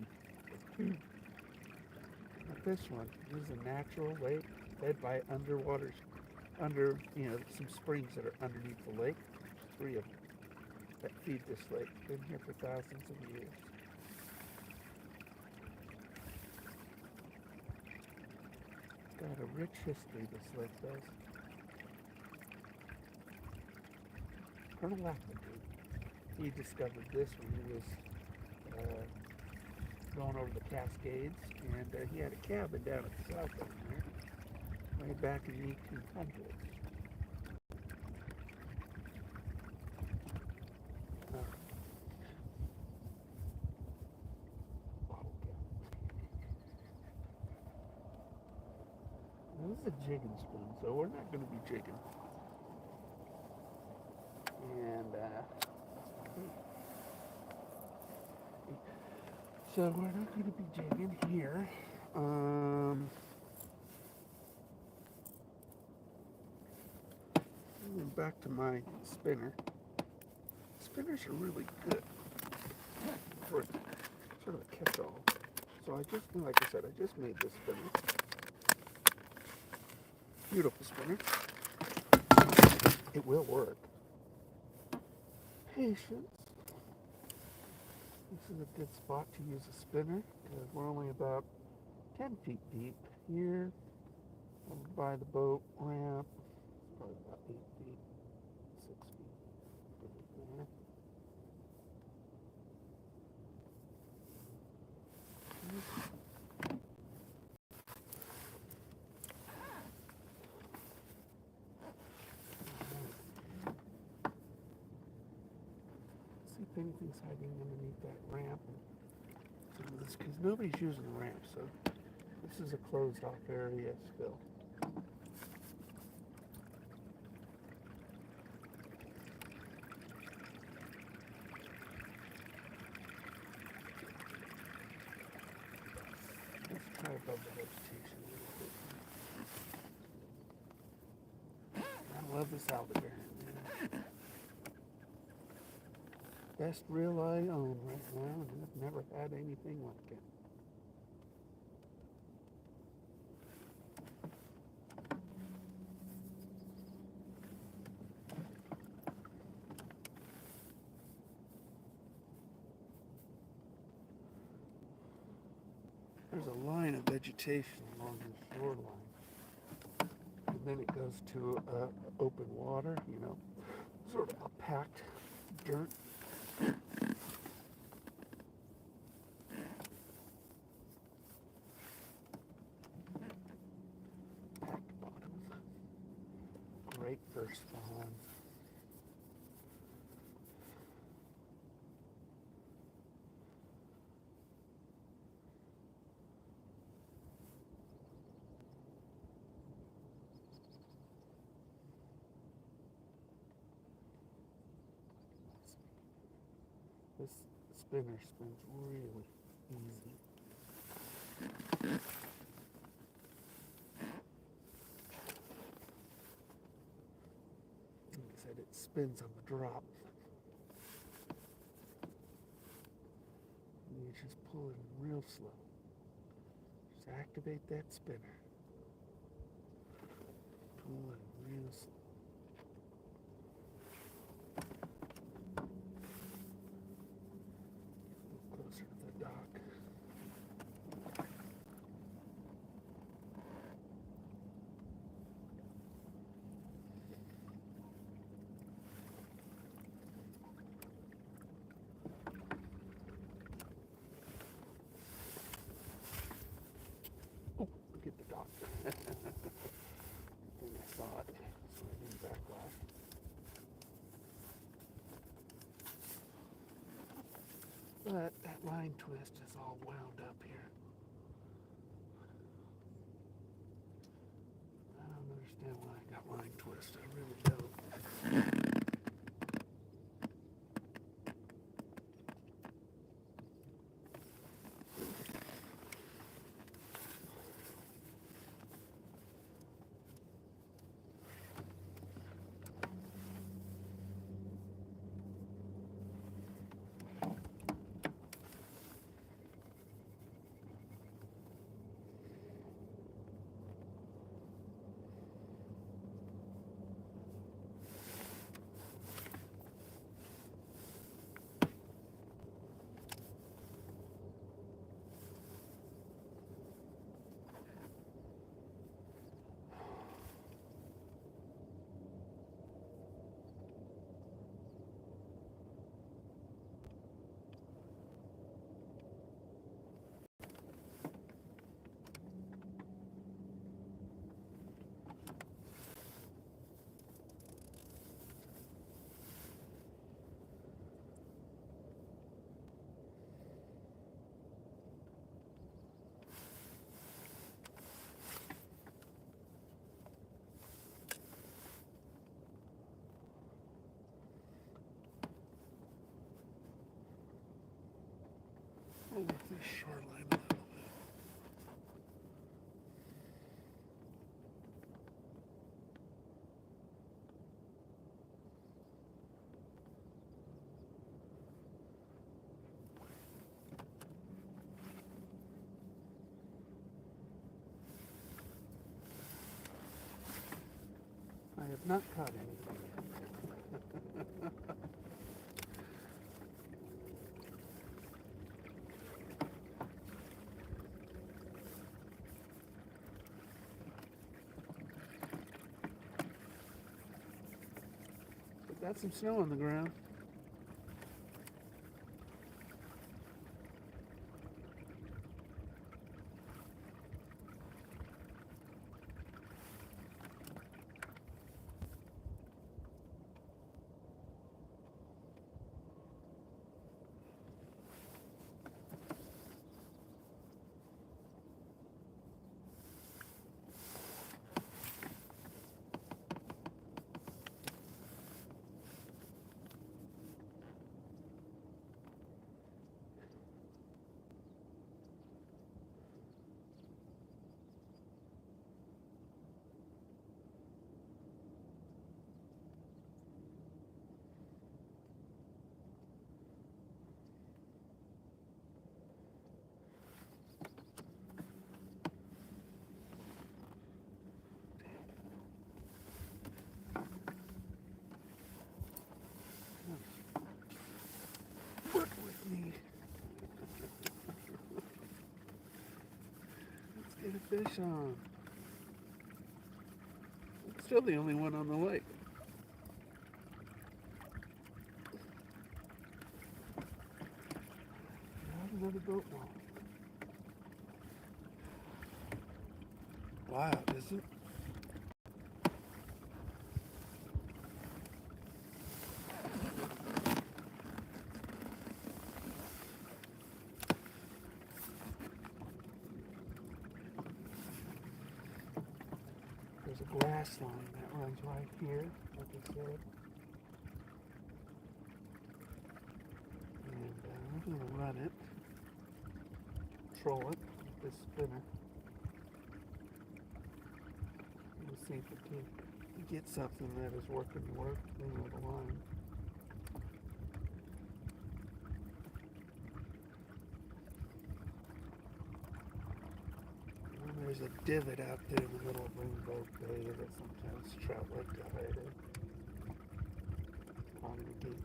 A: 2. Not this one. This is a natural lake fed by some springs that are underneath the lake. 3 of them that feed this lake. Been here for thousands of years. It's got a rich history, this lake does. Colonel Lackman, he discovered this when he was going over the Cascades, and he had a cabin down at the south end there, way back in the 1800s. This is a jigging spoon, so we're not going to be jigging. And, so we're not going to be jigging here. Back to my spinner. Spinners are really good for sort of a catch-all. So like I said, I just made this spinner. Beautiful spinner. It will work. Patience. This is a good spot to use a spinner because we're only about 10 feet deep here. Over by the boat ramp, probably about 8 feet, 6 feet. There. See if anything's hiding underneath that ramp. Because nobody's using the ramp, so this is a closed off area still. Let's try above the vegetation a little bit. I love this alligator. Best reel I own right now, and I've never had anything like it. There's a line of vegetation along the shoreline, and then it goes to open water, sort of a packed dirt. Packed bottoms. Great for spawn. This spinner spins really easy. Like I said, it spins on the drop. And you just pull it real slow. Just activate that spinner. Pull it real slow. Closer to the dock. Oh, look at the dock. I think I saw it, so I didn't back off. But that line twist is all wound up here. I don't understand why I got line twist. I really don't. pull up this shoreline a little bit. I have not caught anything. But got some snow on the ground. Work with me. Let's get a fish on. It's still the only one on the lake. Another boat wall. Wow, is it? There's a grass line that runs right here, like I said. And I'm going to run it, troll it with this spinner. We'll see if it can get something that is working the line. And there's a divot out there in the middle of Rainbow Bay that sometimes trout like to hide in. On the gate.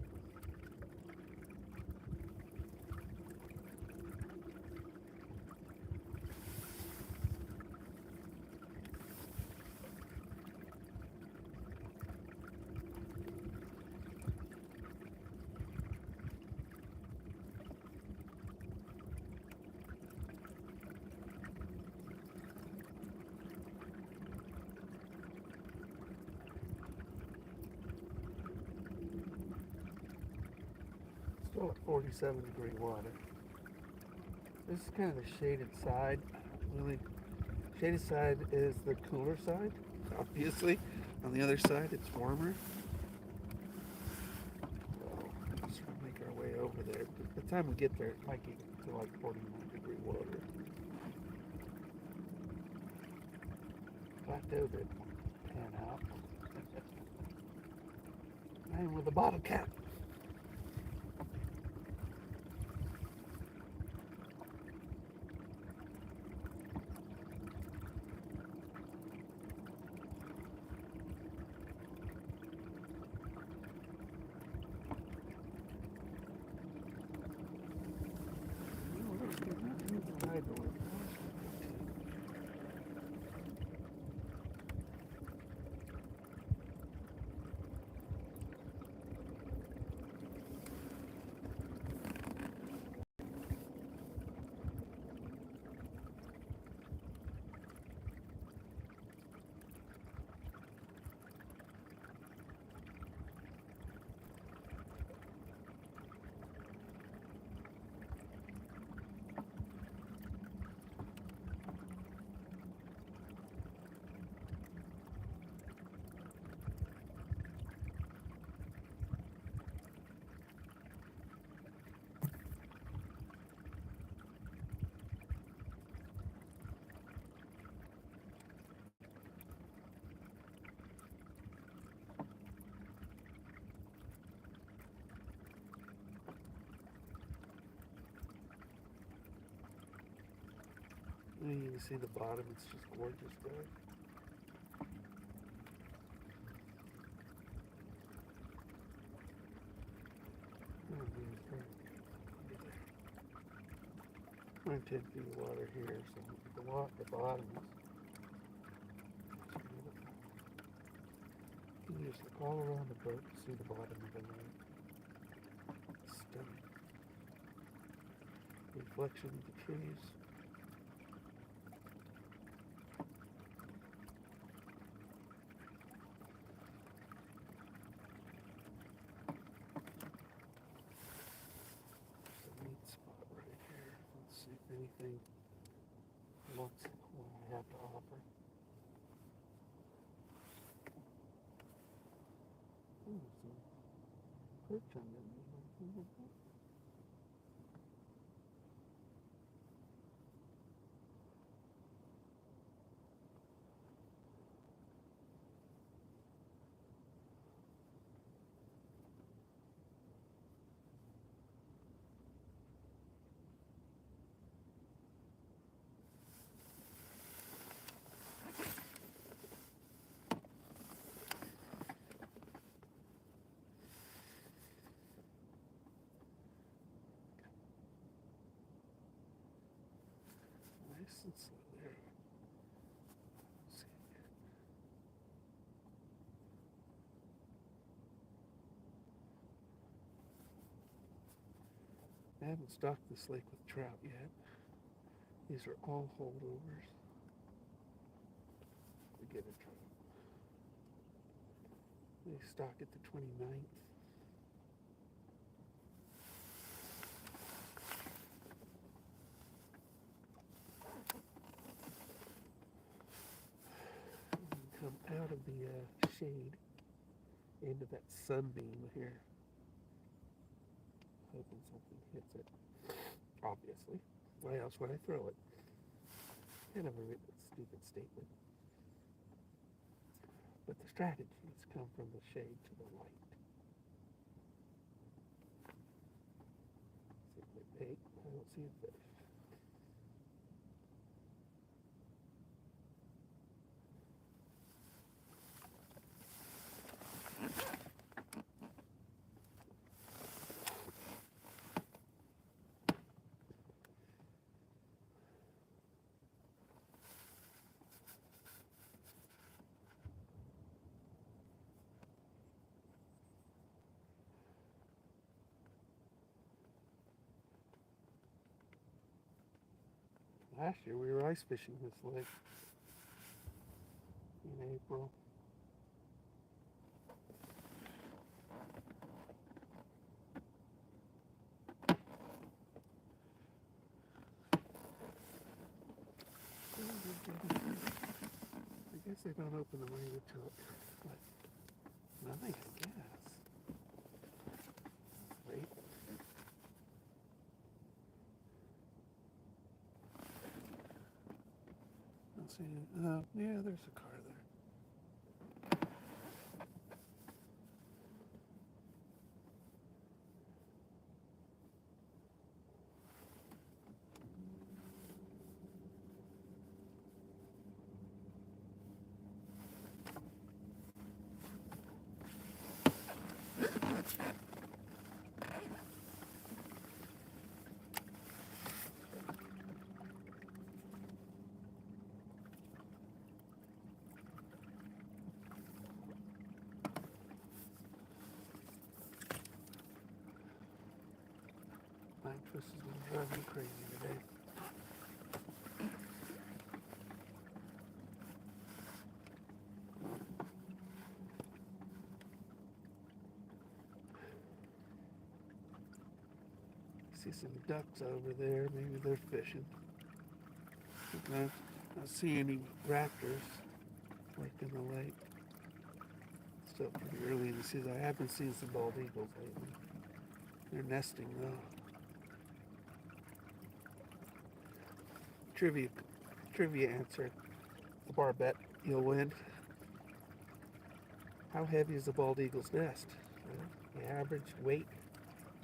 A: Still at 47-degree water. This is kind of the shaded side. Really, shaded side is the cooler side, obviously. On the other side, it's warmer. So, let's make our way over there. By the time we get there, it might get to like 49-degree water. Plateau did pan out. And with a bottle cap. You can see the bottom. It's just gorgeous there. We're in 10 feet of water here, so the bottom is beautiful. You can just look all around the boat to see the bottom of the lake. Stunning. Reflection of the trees. Anything looks what I have to offer. Ooh, some perch on them. Nice and slow there. See. I haven't stocked this lake with trout yet. These are all holdovers. We get a trout. They stock it the 29th. Come out of the shade into that sunbeam here. Hoping something hits it. Obviously. Why else would I throw it? Kind of a stupid statement. But the strategies come from the shade to the light. See my bait? I don't see a fish. Last year we were ice fishing this lake in April. I guess they don't open the way to it, but nothing, I guess. Wait. Let's see. Yeah, there's a car there. This is going to drive me crazy today. See some ducks over there. Maybe they're fishing. I don't see any raptors like in the lake. Still pretty early in the season. I have been seeing some bald eagles lately. They're nesting though. Trivia answer. The barbet, you'll win. How heavy is a bald eagle's nest? Well, the average weight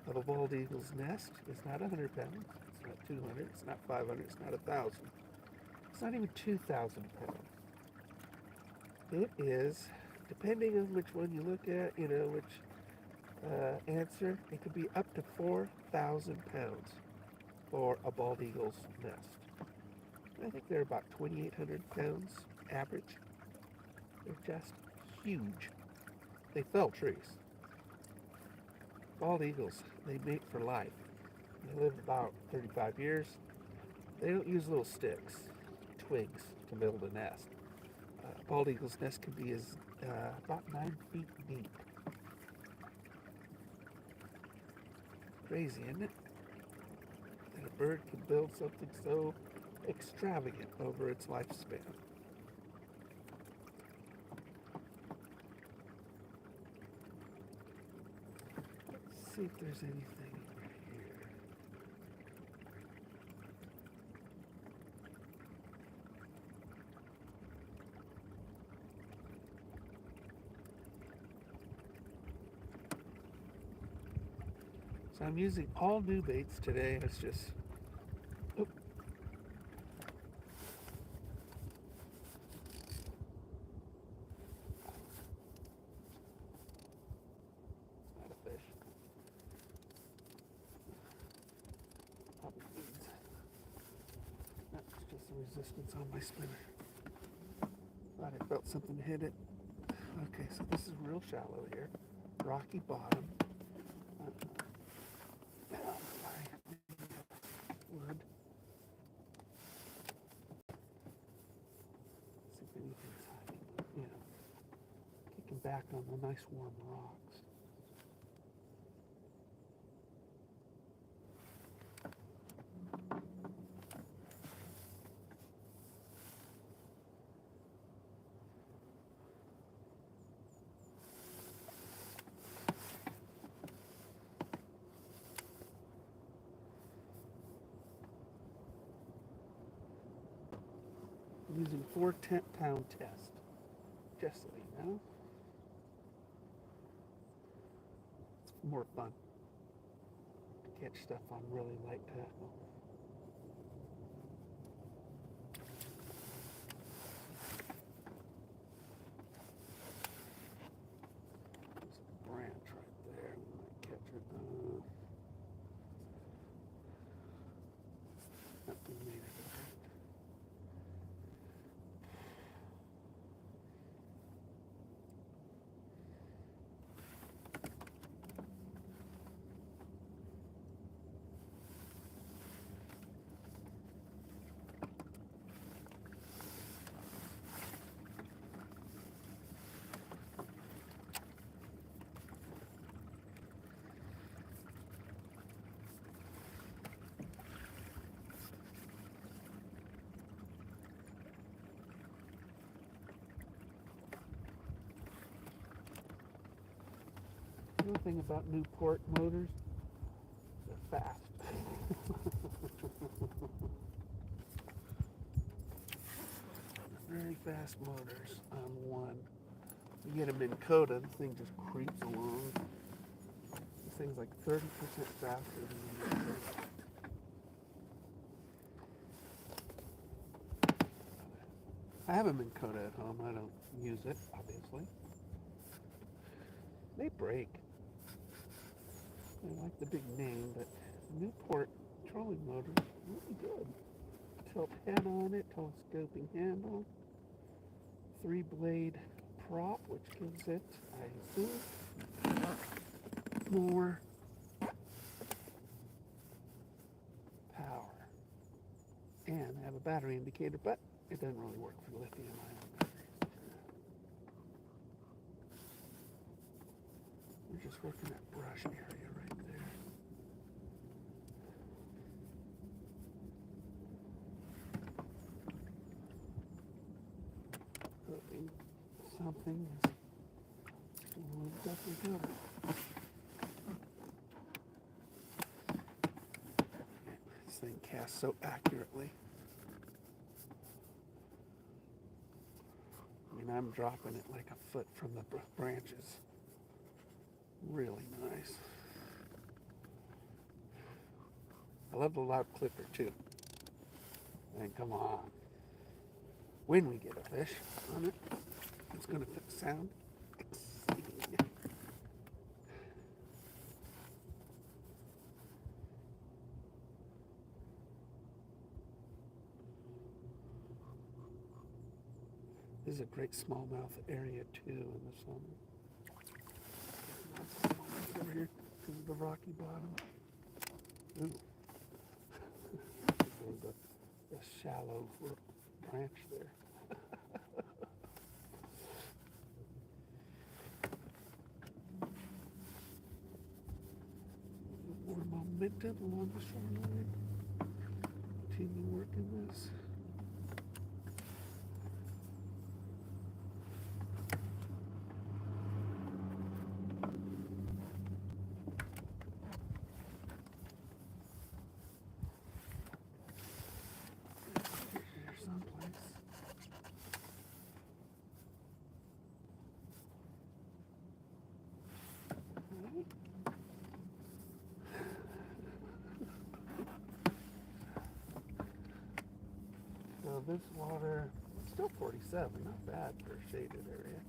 A: of a bald eagle's nest is not 100 pounds. It's not 200. It's not 500. It's not 1,000. It's not even 2,000 pounds. It is, depending on which one you look at, which answer, it could be up to 4,000 pounds for a bald eagle's nest. I think they're about 2,800 pounds average. They're just huge. They fell trees. Bald eagles, they mate for life. They live about 35 years. They don't use little sticks, twigs, to build a nest. Bald eagle's nest can be about 9 feet deep. Crazy, isn't it? That a bird can build something so extravagant over its lifespan. Let's see if there's anything over here. So I'm using all new baits today. It's just, oop. Not a fish. Probably weeds. That's just the resistance on my spinner. Thought I felt something hit it. Okay, so this is real shallow here. Rocky bottom. Wood. See if anything's hiding. Kicking back on the nice warm rocks. I'm using 4 10-pound test, just so you know. It's more fun to catch stuff on really light tackle. There's a branch right there. We might catch it. Nothing made it. The other thing about Newport motors, they're fast. Very fast motors on one. You get them in Coda, the thing just creeps along. This thing's like 30% faster than the Newport. I have them in Coda at home. I don't use it, obviously. They break. I like the big name, but Newport trolling motor is really good. Tilt head on it, telescoping handle, 3-blade prop, which gives it, I assume, more power. And I have a battery indicator, but it doesn't really work for lithium-ion batteries. We're just working that brush area right there. Hoping something will definitely cover. This thing casts so accurately. I mean, I'm dropping it like a foot from the branches. Really nice. I love the loud clicker too. And come on. when we get a fish on it. It's going to sound exciting. This is a great smallmouth area too in the summer. Lots of smallmouth over here because of the rocky bottom. Ooh. the shallow branch there. More momentum along the shoreline. Continue working this. So this water, it's still 47, not bad for a shaded area.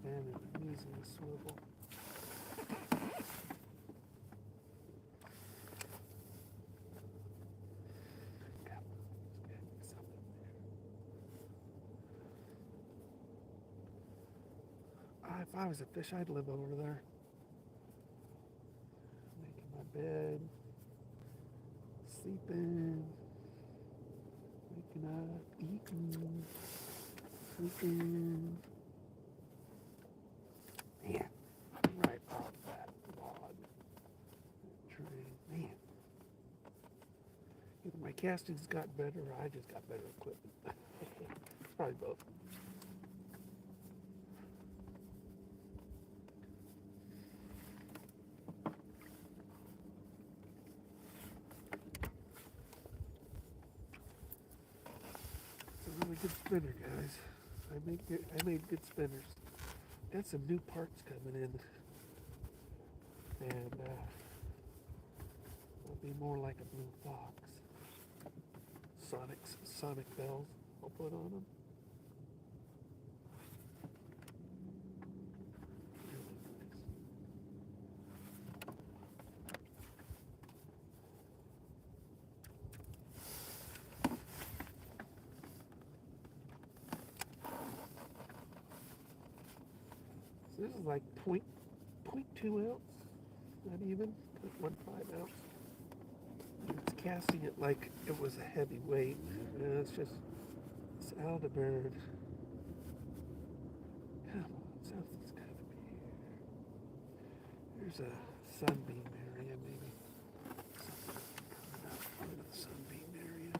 A: I'm using a swivel. If I was a fish, I'd live over there. Making my bed, sleeping, waking up, eating, sleeping. Man, right off that log. Train, man. Either my casting's got better or I just got better equipment. Probably both. It's a really good spinner, guys. I made good spinners. Got some new parts coming in, and it'll be more like a blue fox. Sonic bells I'll put on them. Really nice. So this is like 0.2 ounce, not even 0.15 ounce. It's casting it like it was a heavy weight. It's Aldebird. Come on, something's got to be here. There's a sunbeam area, maybe. Something coming up into the sunbeam area.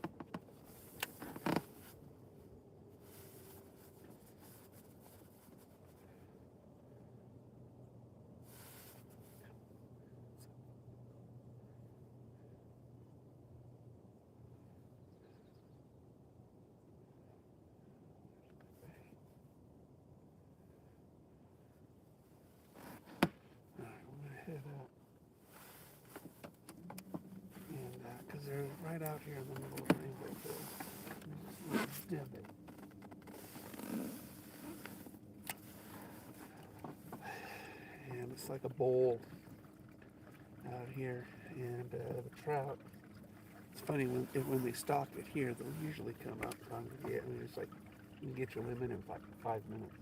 A: Head up, and because they're right out here in the middle of Rainbow Field, there's this little divot. And it's like a bowl out here, and the trout. It's funny when they stock it here, they'll usually come up congregate. I mean, it's like you can get your limit in like 5 minutes.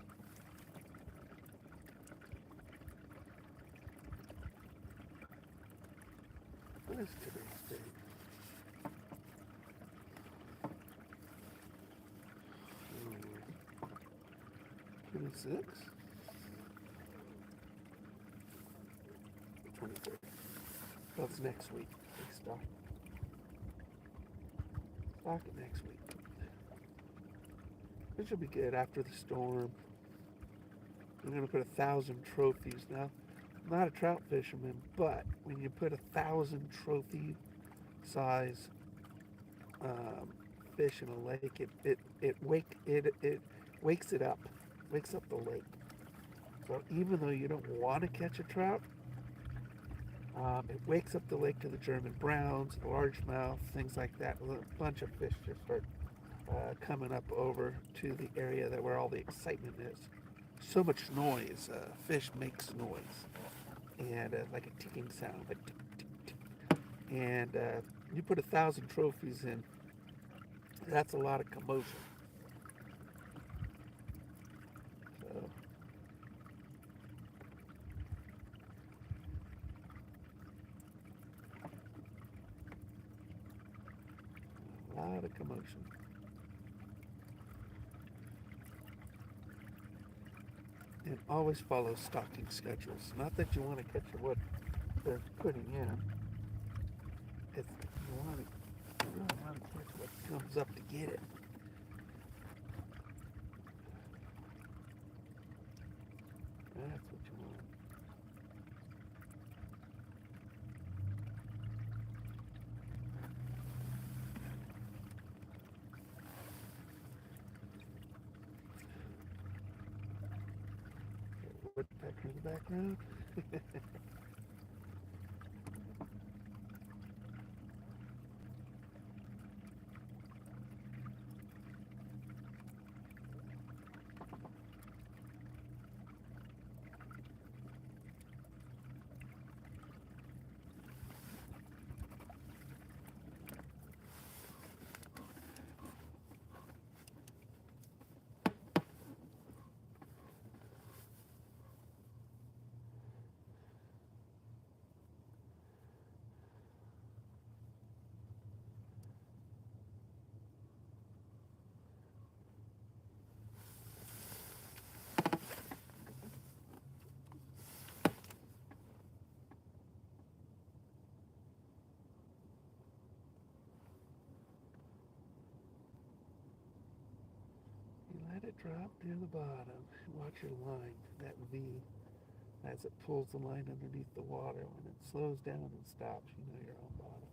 A: What is today's date? 26? 23rd. That's next week. They stock it next week. It should be good after the storm. I'm going to put 1,000 trophies. Now, I'm not a trout fisherman, but when you put 1,000 trophy size um, fish in a lake, it wakes it up, wakes up the lake. So even though you don't want to catch a trout, it wakes up the lake to the German browns, largemouth, things like that. A bunch of fish just start coming up over to the area that where all the excitement is. So much noise. Fish makes noise, and like a ticking sound, like tick, tick, tick. And you put 1,000 trophies in, that's a lot of commotion. So a lot of commotion. And always follow stocking schedules. Not that you want to catch what they're putting in. It's you really want to catch what comes up to get it. That's what you want. Woodpecker in the background. You let it drop near the bottom. Watch your line, that V, as it pulls the line underneath the water. When it slows down and stops, you know you're on bottom.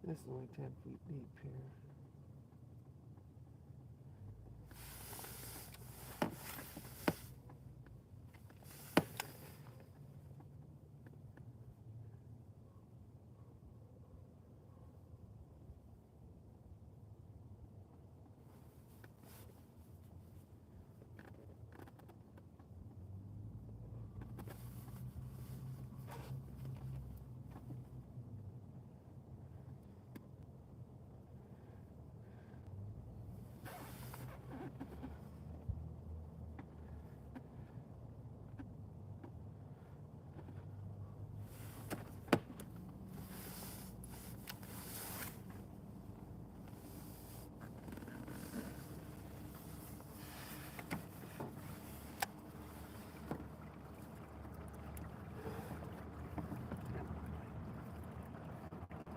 A: This is only 10 feet deep here.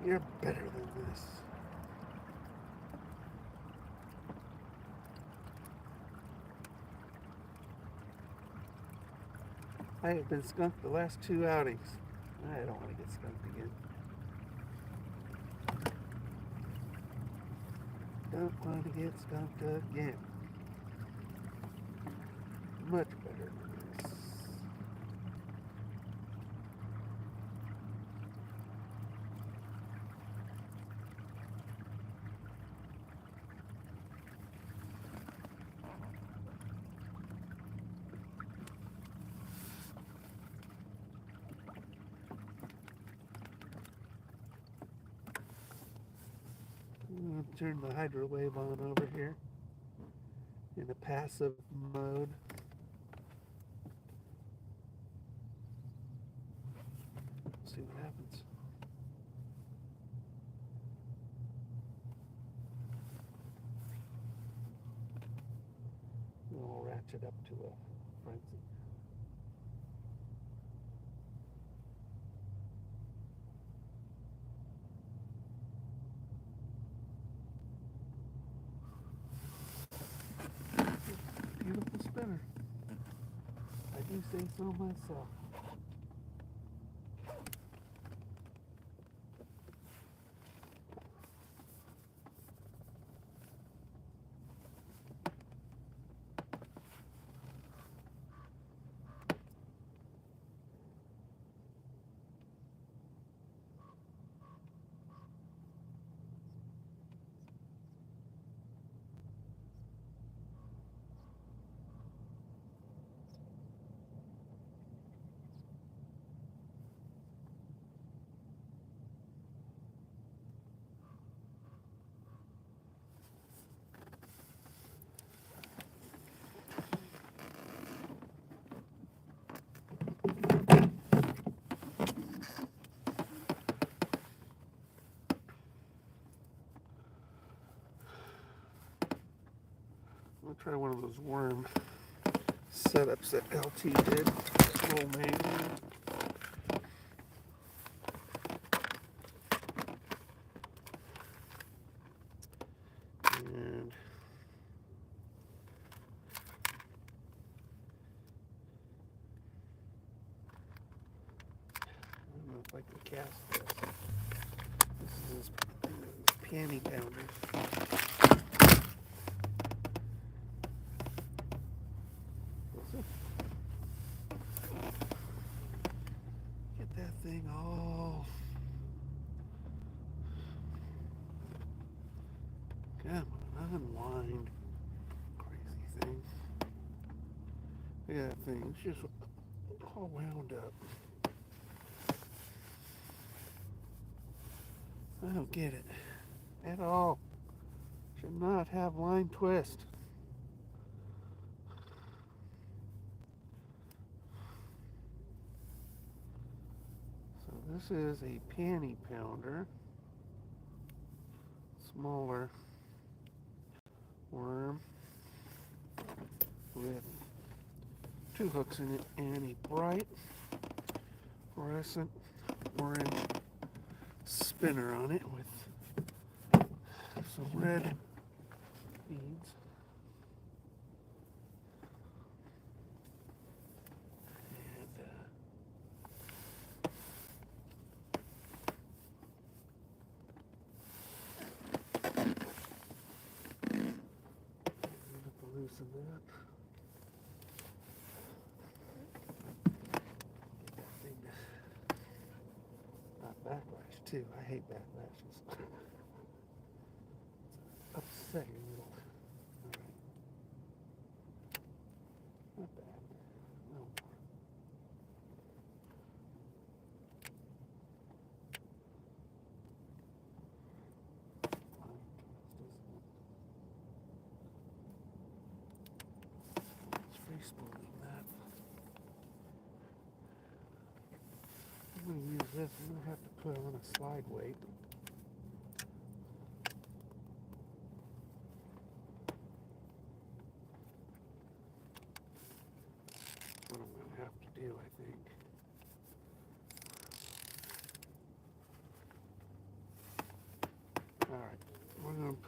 A: You're better than this. I have been skunked the last 2 outings. I don't want to get skunked again. Don't want to get skunked again. Much better than this. I'm going to turn the hydro wave on over here in a passive mode. See what happens. We'll ratchet up to a frenzy. you say so myself. I'll try one of those worm setups that LT did. It's a little amazing. And I don't know if I can cast this. This is his panty pounder. Get that thing all come on, unwind. Crazy thing. Look at that thing. It's just all wound up. I don't get it at all. Should not have line twist. So this is a panty pounder, smaller worm with 2 hooks in it and a bright fluorescent orange spinner on it with some red beads. Loosen that. Get that thing not backlash too. I hate backlashes. It's upsetting little. Alright. Not bad. No more. Spooling that. I'm going to use this. I'm going to have to put on a slide weight. That's what I'm going to have to do, I think. Alright, we're going to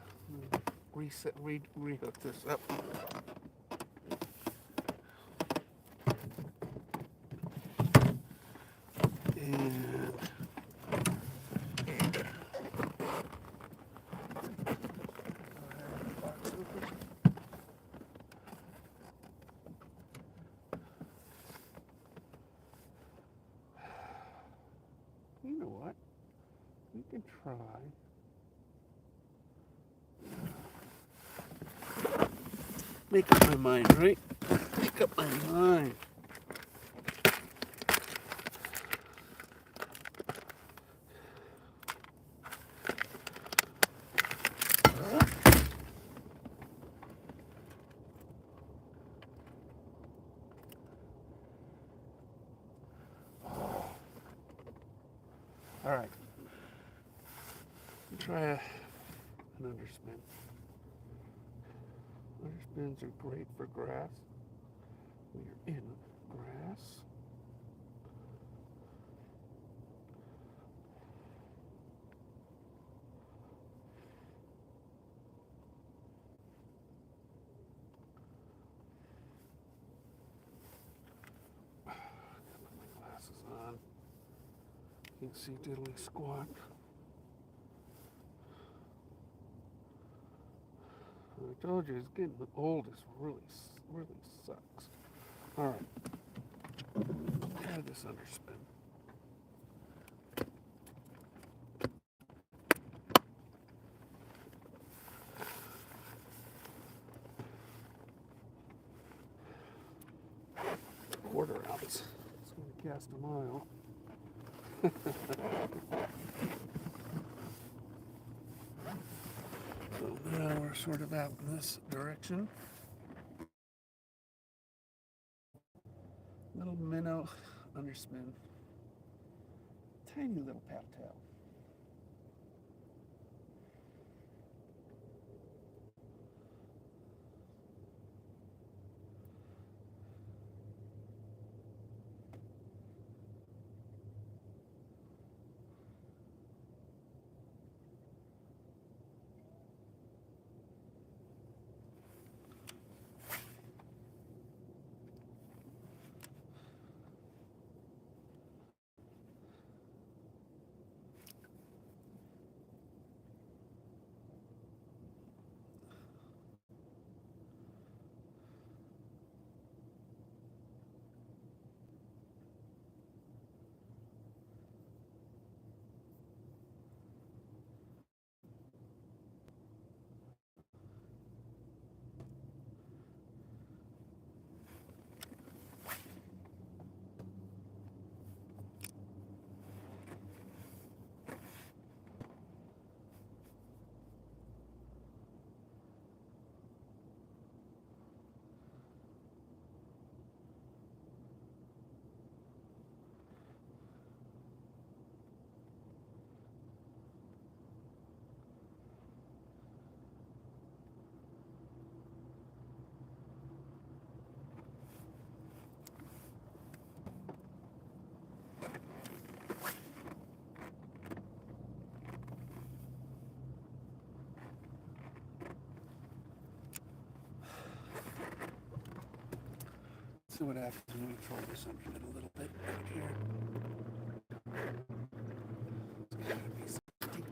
A: rehook this up. You know what? We can try. Make up my mind, right? Make up my mind. All right. Try an underspin. Underspins are great for grass. We're in grass. You can see diddly squat. I told you, it's getting old. It's really sucks. All right. Try this underspin. Quarter ounce. It's going to cast a mile. So now we're sort of out in this direction. Little minnow underspin. Tiny little pat tail. See what happens when we throw this under it a little bit right here. It's gotta be sticky.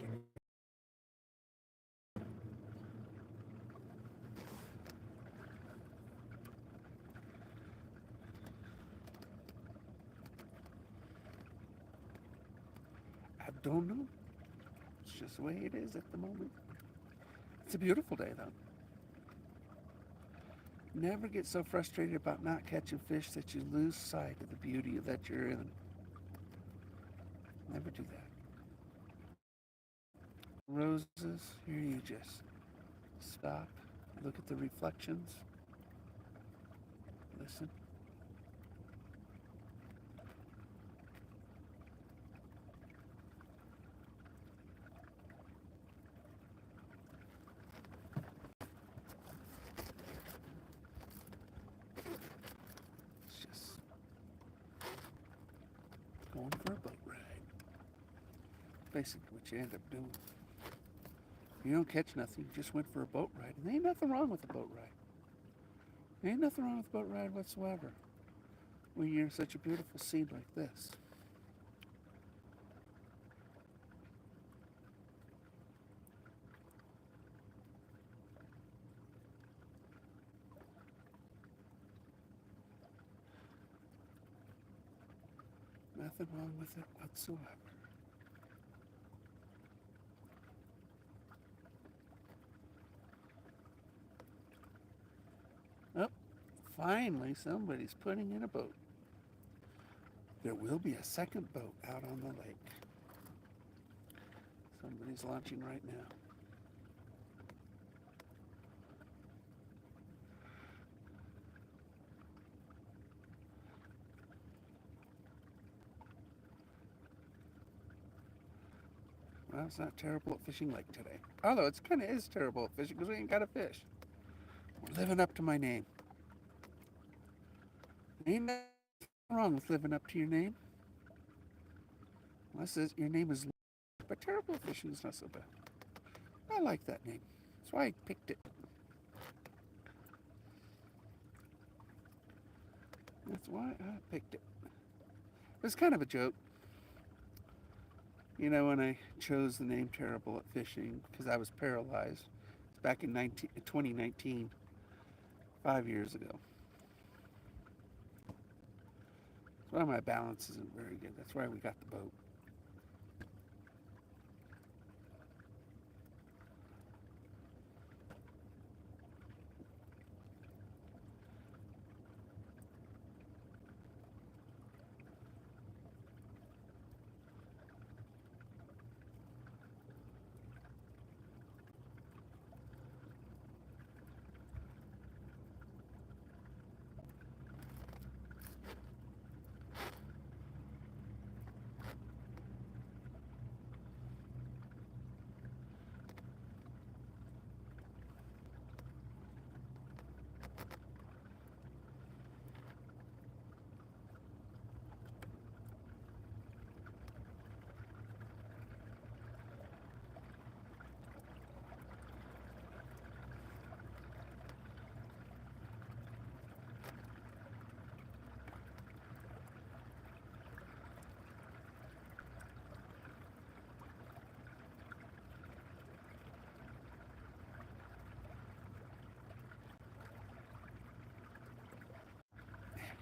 A: I don't know. It's just the way it is at the moment. It's a beautiful day though. Never get so frustrated about not catching fish that you lose sight of the beauty that you're in. Never do that. Roses, here you just stop, look at the reflections, listen. It's just going for a boat ride. Basically what you end up doing. You don't catch nothing, you just went for a boat ride. And there ain't nothing wrong with a boat ride. There ain't nothing wrong with a boat ride whatsoever when you're in such a beautiful scene like this. Nothing wrong with it whatsoever. Oh, finally somebody's putting in a boat. There will be a second boat out on the lake. Somebody's launching right now. Well, it's not terrible at fishing lake today. Although it kind of is terrible at fishing because we ain't got a fish. We're living up to my name. Ain't nothing wrong with living up to your name. Unless your name is, but terrible at fishing is not so bad. I like that name. That's why I picked it. That's why I picked it. It's kind of a joke. You know, when I chose the name Terrible at Fishing because I was paralyzed, it's back in 2019, 5 years ago. That's why my balance isn't very good. That's why we got the boat.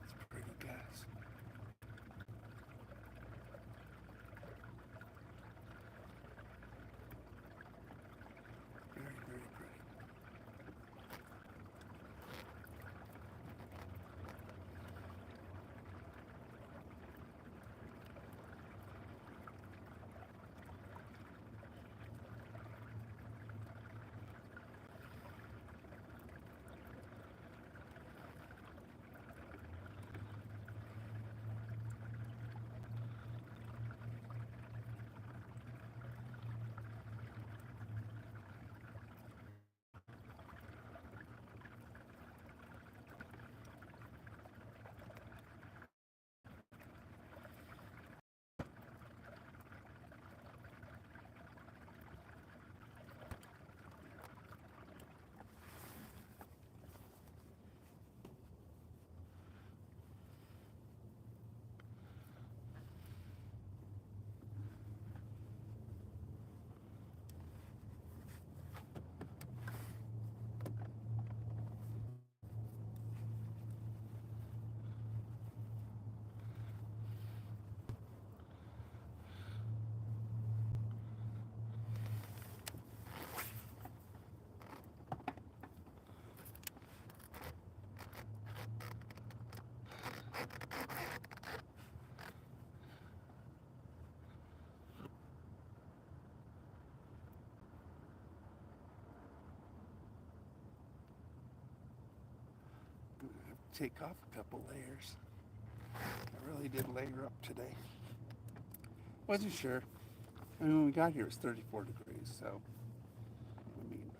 A: It's pretty, guys. Very, very pretty. Take off a couple layers. I really did layer up today. Wasn't sure. I mean, when we got here, it was 34 degrees, so, I mean,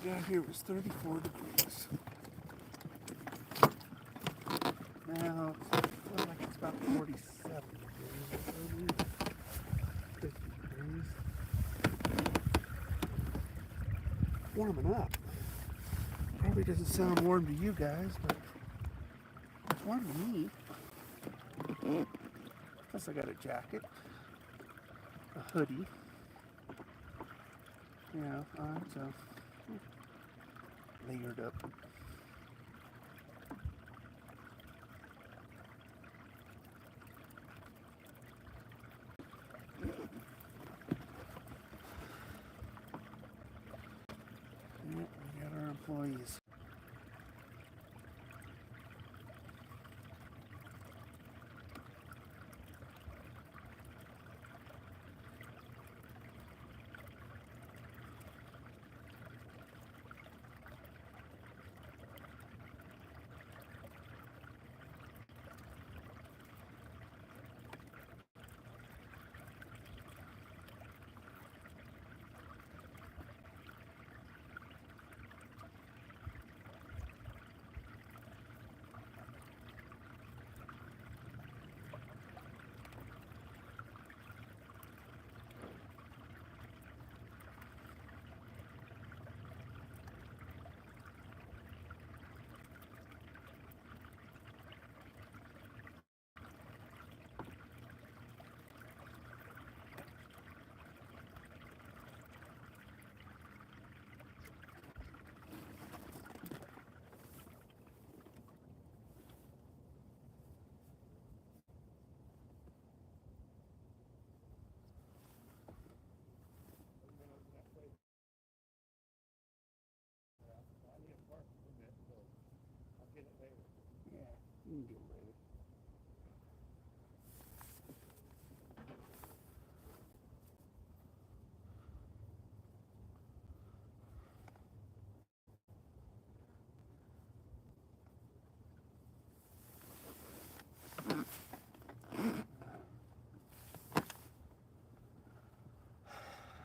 A: got here, it was 34 degrees. Now, it feels like it's about 47 degrees, 50 degrees. Warming up. Probably doesn't sound warm to you guys, but it's warm to me. Plus I got a jacket, a hoodie, you know, so layered up. Yeah, we got our employees. You can get ready.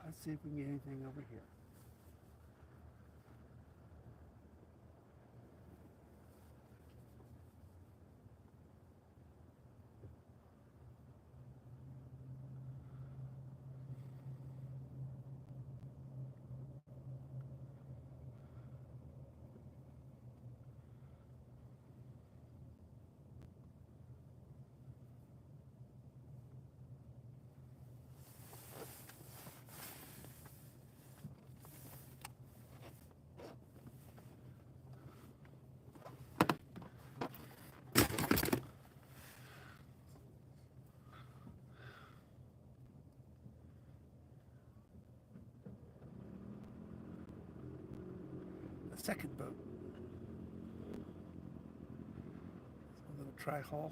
A: Let's see if we can get anything over here. The second boat. A little tri-hull.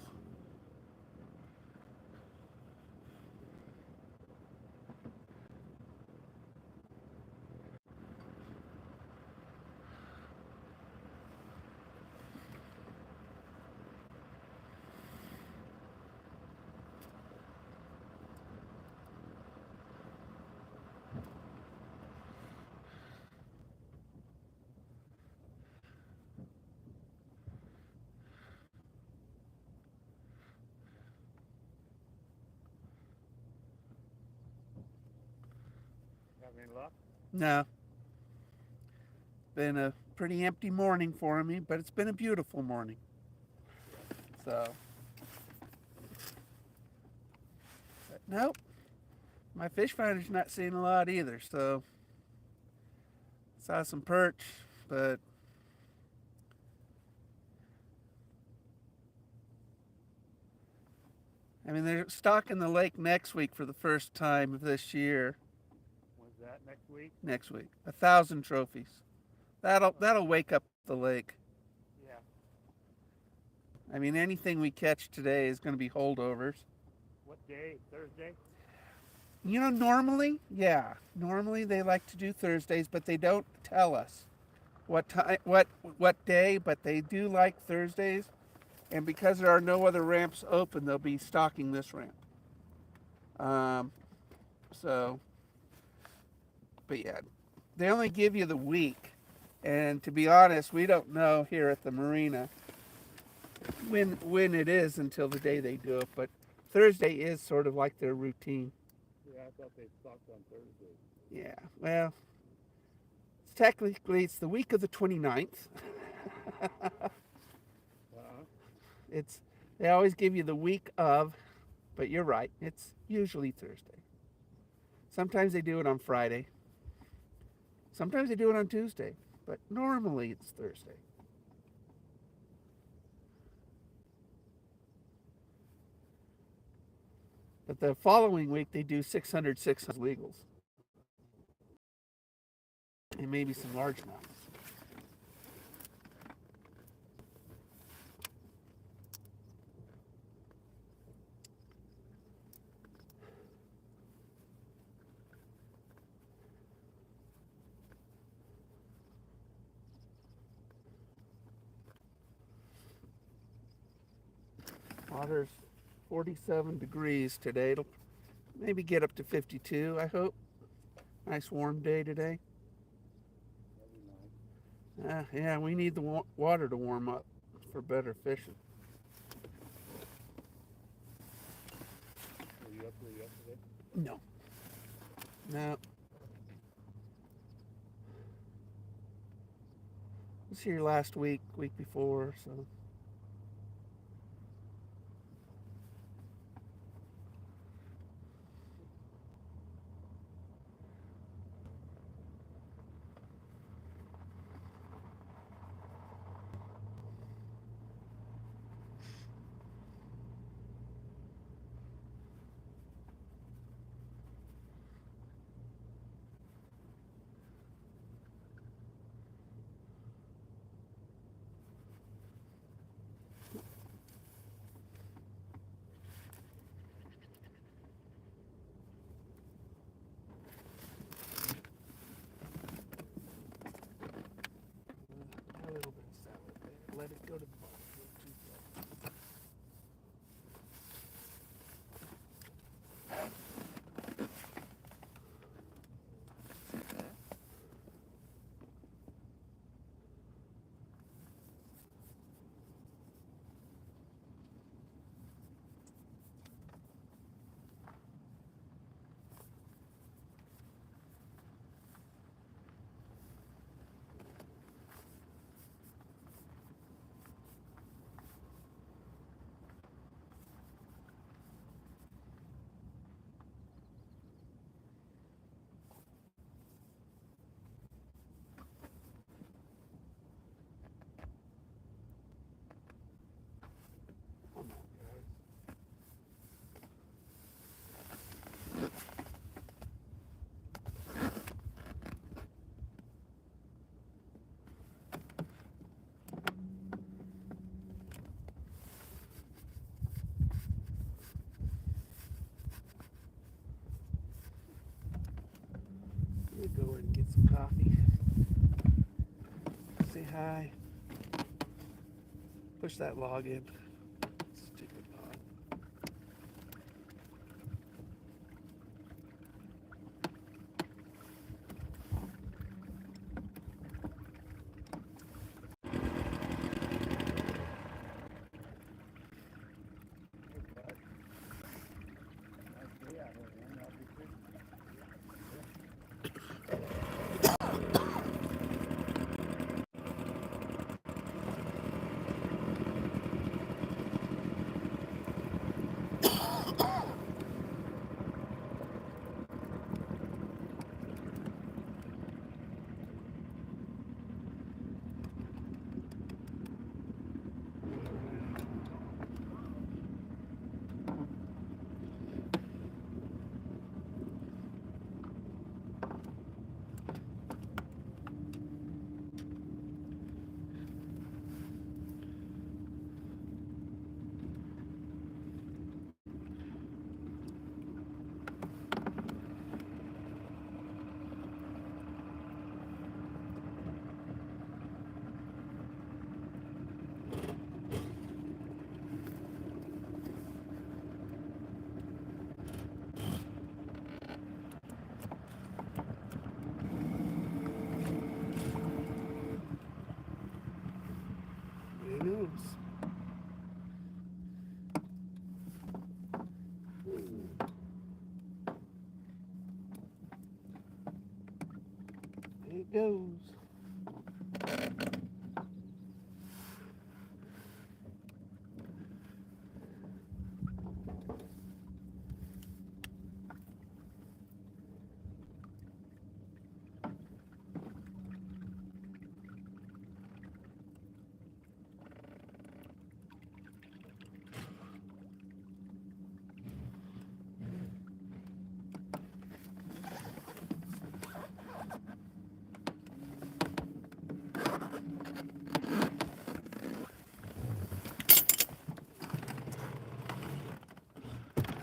B: Have any luck?
A: No. Been a pretty empty morning for me, but it's been a beautiful morning. So, but nope. My fish finder's not seeing a lot either. So, saw some perch, but I mean they're stocking the lake next week for the first time of this year.
B: When's that, next week?
A: Next week, 1,000 trophies. That'll wake up the lake.
B: Yeah.
A: I mean, anything we catch today is going to be holdovers.
B: What day? Thursday?
A: You know, normally they like to do Thursdays, but they don't tell us what time, what day, but they do like Thursdays. And because there are no other ramps open, they'll be stocking this ramp. So, but yeah, they only give you the week. And to be honest, we don't know here at the marina when it is until the day they do it. But Thursday is sort of like their routine.
B: Yeah, I thought they stocked on Thursday.
A: Yeah, well, technically it's the week of the 29th. It's they always give you the week of, but you're right. It's usually Thursday. Sometimes they do it on Friday. Sometimes they do it on Tuesday, but normally it's Thursday. But the following week they do 600 legals. And maybe some largemouths. Water's 47 degrees today. It'll maybe get up to 52, I hope. Nice warm day today. Yeah, we need the water to warm up for better fishing.
B: Were you up there yesterday?
A: No. No. I was here last week before, so. to go to the bottom. Come on, guys. Let me go and get some coffee. Say hi. Push that log in. Stupid log.
B: Nice day out here, man. That'll be good. Who knows? There it goes.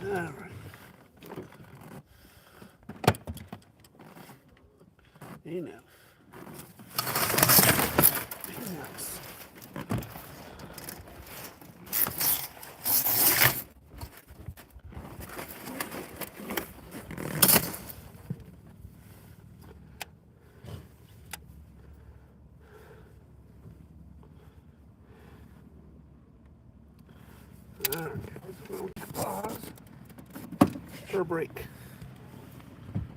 B: All right. Enough. Enough. All right, we'll pause for a break.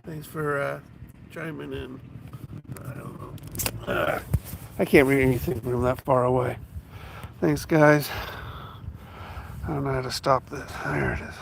B: Thanks for chiming in. I don't know. I can't read anything from that far away. Thanks, guys. I don't know how to stop this. There it is.